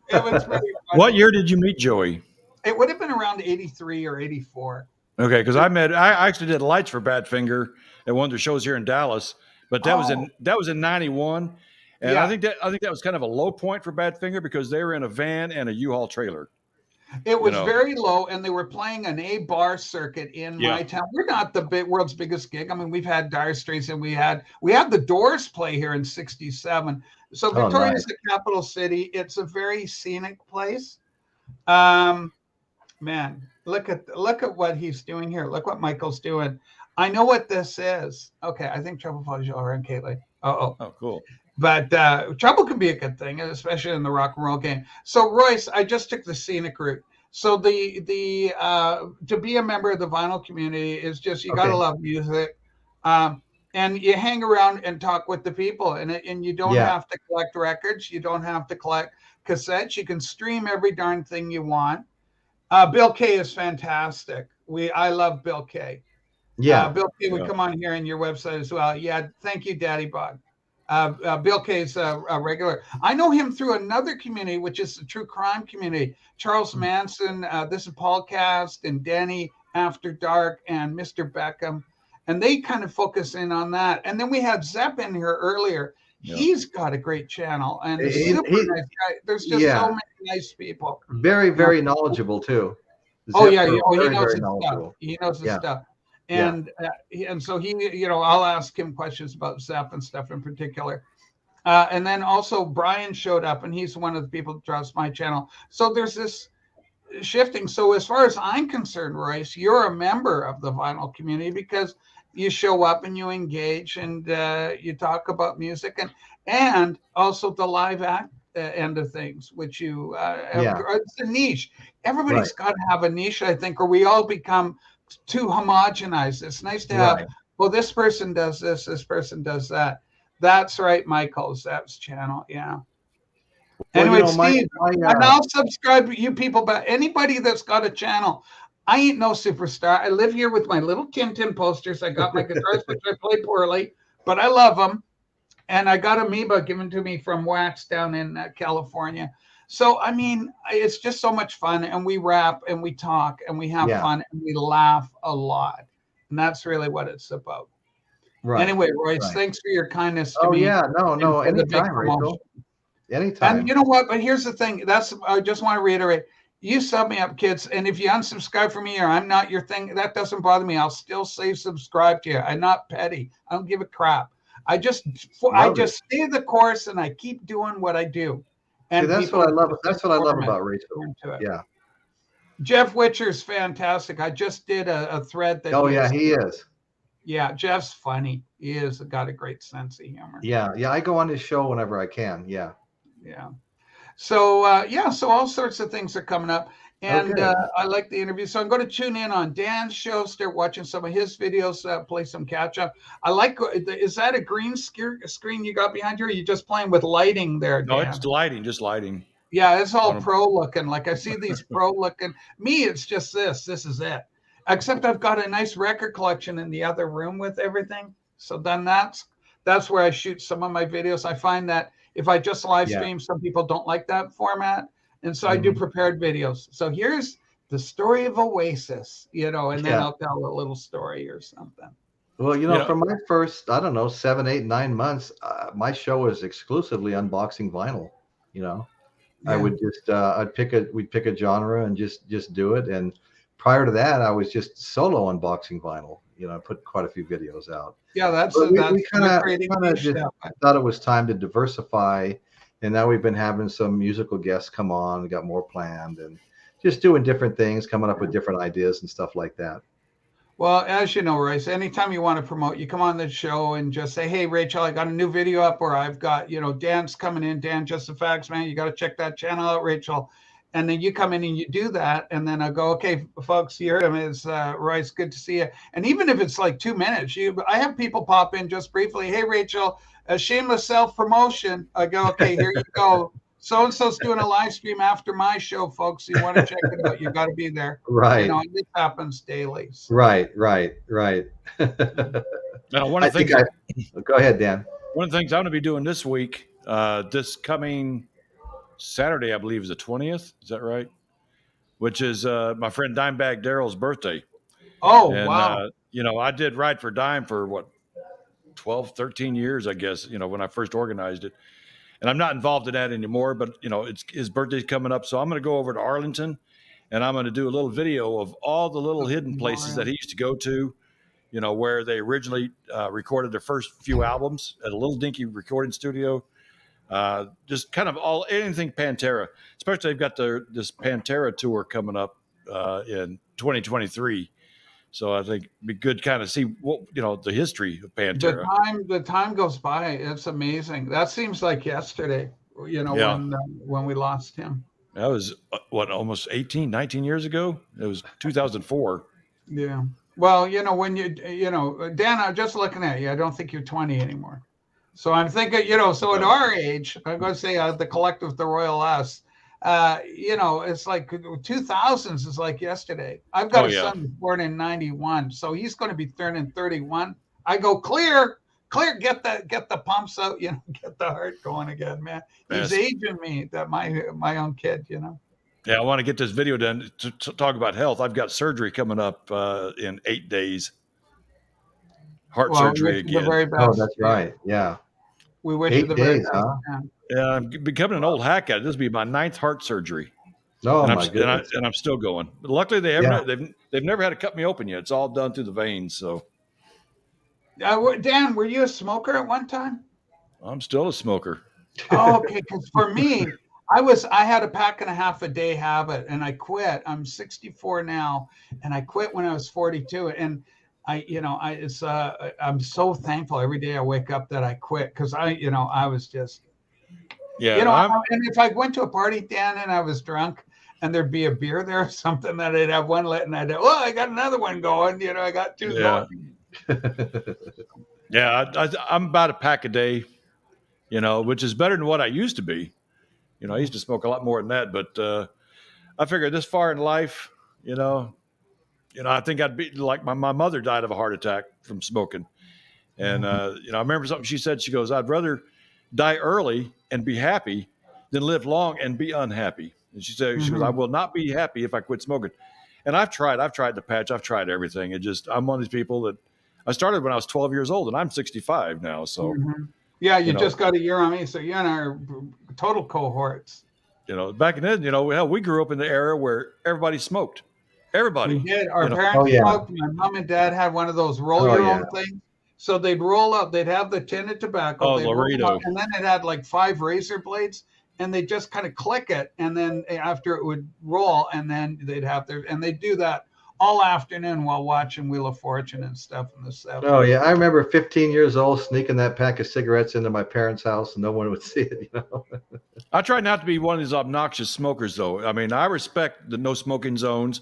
It was pretty funny. What year did you meet Joey? It would have been around 83 or 84. Okay, because I actually did lights for Badfinger at one of their shows here in Dallas, but that was in '91, and I think that was kind of a low point for Badfinger because they were in a van and a U-Haul trailer. It was very low, and they were playing an A-bar circuit in my town. We're not the world's biggest gig. I mean, we've had Dire Straits, and we had the Doors play here in '67. So Victoria is the capital city. It's a very scenic place. Man, look at what he's doing here. Look what Michael's doing. I know what this is. Okay, I think trouble follows you all around, Caitlin. Oh, cool. But trouble can be a good thing, especially in the rock and roll game. So Royce, I just took the scenic route. So the to be a member of the vinyl community is just you gotta love music, and you hang around and talk with the people, and you don't have to collect records, you don't have to collect cassettes, you can stream every darn thing you want. Bill K is fantastic. I love Bill K. Yeah, Bill K would come on here on your website as well. Yeah, thank you, Daddy Bog. Bill K's a regular. I know him through another community, which is the true crime community. Charles Manson, This is Paulcast, and Danny After Dark, and Mr. Beckham, and they kind of focus in on that. And then we had Zepp in here earlier. Yep. He's got a great channel, and a super nice guy. There's just so many nice people. Very, very knowledgeable too. Zepp he knows his stuff. He knows his stuff. And so he, I'll ask him questions about Zepp and stuff in particular. And then also Brian showed up, and he's one of the people that draws my channel. So there's this shifting. So as far as I'm concerned, Royce, you're a member of the vinyl community because you show up and you engage and you talk about music and also the live act end of things, which you it's a niche. Everybody's got to have a niche, I think, or we all become too homogenized. It's nice to have, well, this person does this person does that. That's right, Michael. Zepp's channel. Yeah. Well, anyway, Steve, and I'll subscribe to you people, but anybody that's got a channel, I ain't no superstar. I live here with my little Tintin posters. I got my guitars, which I play poorly, but I love them. and I got amoeba given to me from Wax down in California. So, I mean, it's just so much fun, and we rap and we talk and we have fun and we laugh a lot. And that's really what it's about. Right. Anyway, Royce, thanks for your kindness to me. Oh, yeah. No. Anytime, Rachel. Anytime. And you know what? But here's the thing. I just want to reiterate. You sub me up, kids. And if you unsubscribe from me or I'm not your thing, that doesn't bother me. I'll still say subscribe to you. I'm not petty. I don't give a crap. I just stay the course and I keep doing what I do. And see, that's what I love. That's what I love about Rachel. Yeah. Jeff Witcher's fantastic. I just did a thread that. Oh yeah, he is. Yeah, Jeff's funny. He is got a great sense of humor. Yeah. I go on his show whenever I can. Yeah. So so all sorts of things are coming up, and I like the interview. So I'm going to tune in on Dan's show, start watching some of his videos, play some catch up. I like. Is that a green screen you got behind you? Or are you just playing with lighting there, Dan? No, it's lighting, just lighting. Yeah, it's all pro looking. Like I see these pro looking. Me, it's just this. This is it. Except I've got a nice record collection in the other room with everything. So then that's where I shoot some of my videos. I find that if I just live stream, some people don't like that format. And so I do prepared videos. So here's the story of Oasis, and then I'll tell a little story or something. Well, for my first, I don't know, 7, 8, 9 months, my show was exclusively unboxing vinyl. I would just, we'd pick a genre and just do it. And prior to that, I was just solo unboxing vinyl. I put quite a few videos out. Yeah, we kind of just thought it was time to diversify, and now we've been having some musical guests come on. We got more planned, and just doing different things, coming up with different ideas and stuff like that. Well, as you know, Royce, anytime you want to promote, you come on the show and just say, "Hey, Rachel, I got a new video up," or "I've got, Dan's coming in. Dan, Just the Facts, man. You got to check that channel out, Rachel." And then you come in and you do that. And then I go, "Okay, folks, you heard him. It's Royce, good to see you." And even if it's like 2 minutes, I have people pop in just briefly. "Hey, Rachel, a shameless self-promotion." I go, "Okay, here you go. So-and-so's doing a live stream after my show, folks. So you want to check it out. You got to be there." Right. This happens daily. So. Right. Now, one of the things. Go ahead, Dan. One of the things I'm going to be doing this week, this coming Saturday, I believe, is the 20th. Is that right? Which is my friend Dimebag Darrell's birthday. Oh, and, wow. I did Ride for Dime for 12, 13 years, I guess, when I first organized it. And I'm not involved in that anymore, but, it's his birthday's coming up. So I'm going to go over to Arlington and I'm going to do a little video of all the little hidden places that he used to go to, where they originally recorded their first few albums at a little dinky recording studio. Just kind of anything Pantera, especially they've got this Pantera tour coming up in 2023. So I think it'd be good to kind of see the history of Pantera. The time goes by. It's amazing. That seems like yesterday, when we lost him. That was almost 18, 19 years ago. It was 2004. Yeah. Well, when Dan, I'm just looking at you. I don't think you're 20 anymore. So I'm thinking, so at our age, I'm going to say the collective, the Royal S, it's like 2000s is like yesterday. I've got a son who's born in 91, so he's going to be turning 31. I go, clear, get the pumps out, get the heart going again, man. He's aging me, that my own kid, Yeah, I want to get this video done to talk about health. I've got surgery coming up in 8 days. Heart surgery again. The very best. Oh, that's right. Yeah. We wish you the very best. Huh? Yeah, I'm becoming an old hack at it. This will be my 9th heart surgery. Oh, my goodness. And I'm still going. But luckily, they've never had to cut me open yet. It's all done through the veins. So, Dan, were you a smoker at one time? I'm still a smoker. Oh, okay. Because for me, I had a pack and a half a day habit, and I quit. I'm 64 now, and I quit when I was 42. And I'm so thankful every day I wake up that I quit, because I was just, and if I went to a party, Dan, and I was drunk and there'd be a beer there or something, that I'd have one lit and I'd I got another one going, I got two going. Yeah. I'm about a pack a day, which is better than what I used to be. I used to smoke a lot more than that, but I figured this far in life, I think I'd be like my mother died of a heart attack from smoking. And you know, I remember something she said. She goes, "I'd rather die early and be happy than live long and be unhappy." And she said, "She goes, I will not be happy if I quit smoking." And I've tried the patch, I've tried everything. It just, I'm one of these people that I started when I was 12 years old, and I'm 65 now. So, yeah, you just got a year on me, so you're in our total cohorts. You know, back then, you know, hell, we grew up in the era where everybody smoked. Everybody. We did. Our parents smoked. My mom and dad had one of those roll your own things. So they'd roll up, they'd have the tin of tobacco, Laredo. And then it had like 5 razor blades, and they just kind of click it, and then after it would roll, and then they'd have and they'd do that all afternoon while watching Wheel of Fortune and stuff in the 70s. Oh yeah, I remember 15 years old sneaking that pack of cigarettes into my parents' house, and no one would see it. You know. I try not to be one of these obnoxious smokers, though. I mean, I respect the no smoking zones.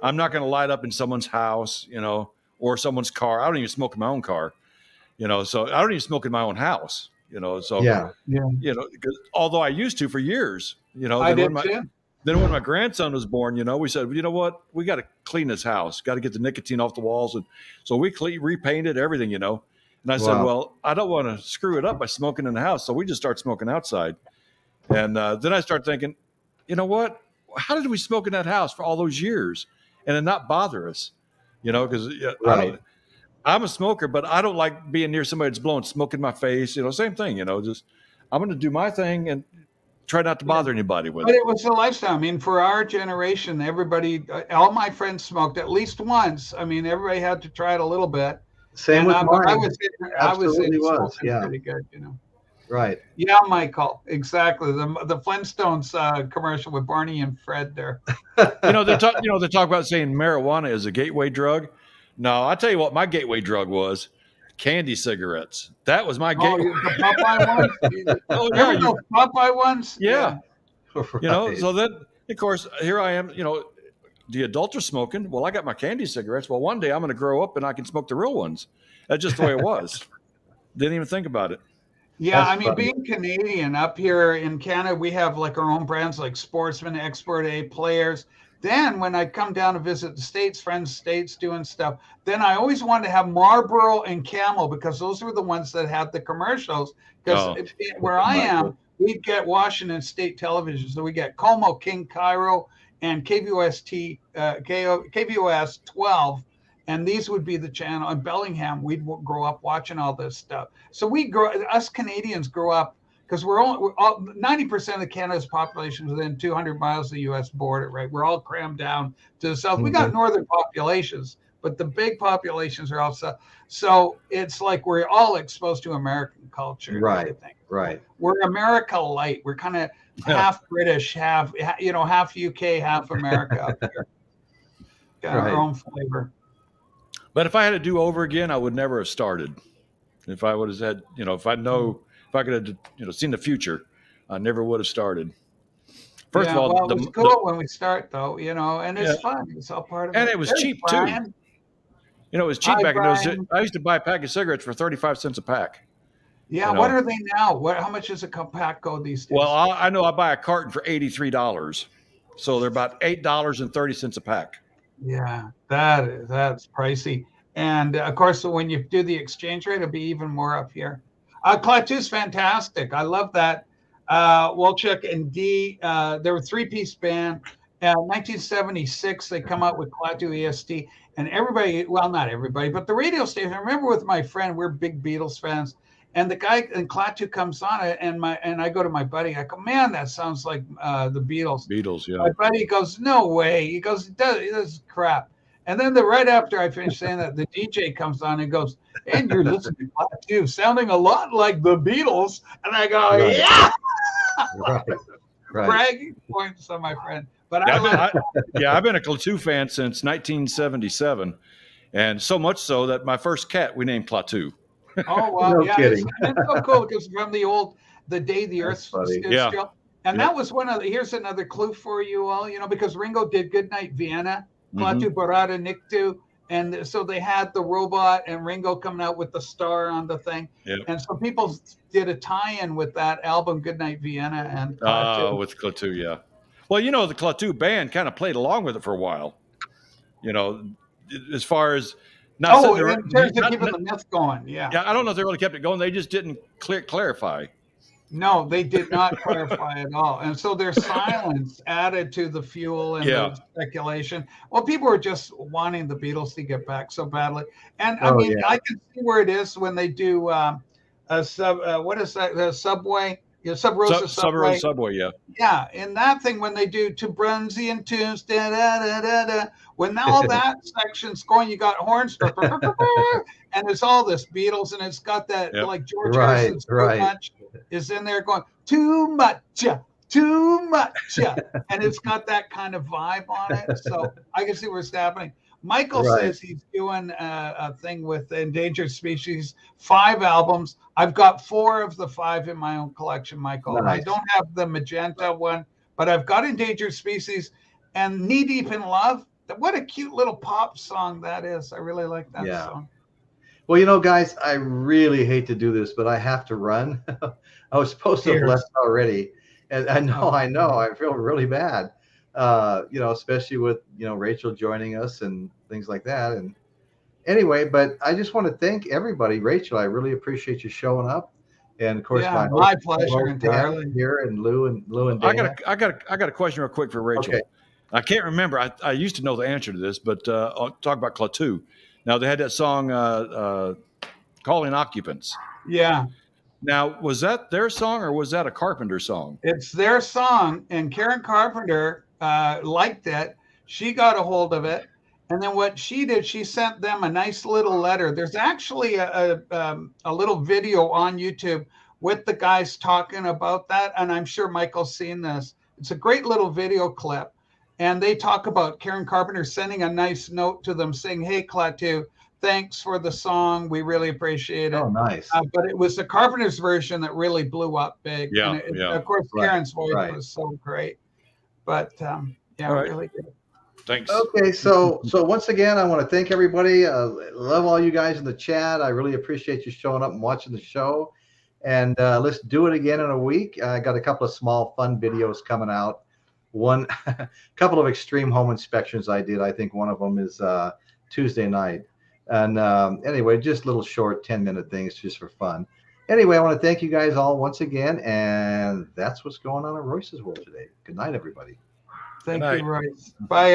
I'm not going to light up in someone's house, you know, or someone's car. I don't even smoke in my own car, you know. So I don't even smoke in my own house, you know. So you know, because although I used to for years, you know, then when my grandson was born, you know, we said, you know what, we got to clean this house, got to get the nicotine off the walls, and so we repainted everything, you know. And I said, well, I don't want to screw it up by smoking in the house, so we just start smoking outside. And then I start thinking, you know what, how did we smoke in that house for all those years and it not bother us, you know? Because I'm a smoker, but I don't like being near somebody that's blowing smoke in my face. You know, same thing. You know, just I'm going to do my thing and try not to bother anybody with it. But it was a lifestyle. I mean, for our generation, everybody, all my friends smoked at least once. I mean, everybody had to try it a little bit. Same with mine. I was pretty good, you know. Right. Yeah, Michael. Exactly. The Flintstones commercial with Barney and Fred there. You know, they talk about saying marijuana is a gateway drug. No, I tell you what, my gateway drug was candy cigarettes. That was my gateway. The Popeye ones. Popeye ones. Yeah. Right. You know, so then of course here I am. You know, the adults are smoking. Well, I got my candy cigarettes. Well, one day I'm going to grow up and I can smoke the real ones. That's just the way it was. Didn't even think about it. Yeah, I mean, being Canadian up here in Canada, we have like our own brands like Sportsman, Export A, Players. Then when I come down to visit the States, friends States doing stuff, then I always wanted to have Marlboro and Camel because those were the ones that had the commercials. Because where I am, we get Washington State Television. So we get Como, King Cairo, and KVOS 12. And these would be the channel. In Bellingham, we'd grow up watching all this stuff. So us Canadians grow up because we're all 90% of Canada's population is within 200 miles of the U.S. border, right? We're all crammed down to the south. We got northern populations, but the big populations are all south. So it's like we're all exposed to American culture. Right. I think. Right. We're America light. We're kind of half British, half UK, half America up here. Got our own flavor. But if I had to do over again, I would never have started. If I would have said, you know, if I could have, you know, seen the future, I never would have started. First of all, it was cool when we start, though, you know, and it's fun. It's all part of it. And it was cheap too. You know, it was cheap back in those days. I used to buy a pack of cigarettes for 35 cents a pack. Yeah, what are they now? How much does a pack go these days? Well, I know I buy a carton for $83, so they're about $8.30 a pack. Yeah, that's pricey. And of course, when you do the exchange rate, it'll be even more up here. Klaatu's fantastic. I love that. Wolchuk and D, they were a 3-piece band. 1976, they come out with Klaatu EST. And everybody, well, not everybody, but the radio station, I remember with my friend, we're big Beatles fans. And the guy in Klaatu comes on it, and I go to my buddy. I go, man, that sounds like the Beatles. Beatles, yeah. My buddy goes, no way. He goes, it does crap. And then right after I finish saying that, the DJ comes on and goes, and you're listening to Klaatu, sounding a lot like the Beatles. And I go, yeah. Right. Bragging points on my friend. But I've been a Klaatu fan since 1977, and so much so that my first cat we named Klaatu. Oh wow! No kidding. It's so cool because from the day the Earth stood still, and that was here's another clue for you all. You know, because Ringo did Goodnight Vienna, Klaatu Barada Nikto, and so they had the robot and Ringo coming out with the star on the thing, and so people did a tie-in with that album Goodnight Vienna and Klaatu. With Klaatu, yeah. Well, you know, the Klaatu band kind of played along with it for a while. You know, as far as in terms of keeping the myth going, yeah. Yeah, I don't know if they really kept it going. They just didn't clarify. No, they did not clarify at all. And so their silence added to the fuel and the speculation. Well, people were just wanting the Beatles to get back so badly. And I mean, I can see where it is when they do what is that? The Subway? Yeah, Sub Rosa Subway, yeah. Yeah, in that thing when they do to Brunzian tunes, da, da, da, da, da, when all that section's going, you got horns, and it's all this Beatles, and it's got that like George Harrison's too much is in there going too much, and it's got that kind of vibe on it. So I can see what's happening. Michael says he's doing a thing with Endangered Species, 5 albums. I've got 4 of the 5 in my own collection, Michael. Nice. I don't have the magenta one, but I've got Endangered Species and Knee Deep in Love. What a cute little pop song that is. I really like that song. Well, you know, guys, I really hate to do this, but I have to run. I was supposed to have left already. And I know, I feel really bad. You know, especially with, you know, Rachel joining us and things like that. And anyway, but I just want to thank everybody. Rachel, I really appreciate you showing up. And of course, my pleasure entirely here, and Lou and Dana. I got a question real quick for Rachel. Okay. I can't remember. I used to know the answer to this, but I'll talk about Klaatu. Now they had that song Calling Occupants. Yeah. Now, was that their song or was that a Carpenter song? It's their song, and Karen Carpenter liked it. She got a hold of it, and then what she did, she sent them a nice little letter. There's actually a little video on YouTube with the guys talking about that, and I'm sure Michael's seen this. It's a great little video clip, and they talk about Karen Carpenter sending a nice note to them saying, "Hey, Klaatu, thanks for the song. We really appreciate it." Oh, nice. But it was the Carpenter's version that really blew up big. Yeah, and of course, Karen's voice was so great. But really good. Thanks. Okay, so once again, I want to thank everybody. Love all you guys in the chat. I really appreciate you showing up and watching the show. And let's do it again in a week. I got a couple of small fun videos coming out. One, a couple of extreme home inspections I did. I think one of them is Tuesday night. And anyway, just little short 10-minute things just for fun. Anyway, I want to thank you guys all once again. And that's what's going on in Royce's world today. Good night, everybody. Thank you, Royce. Bye,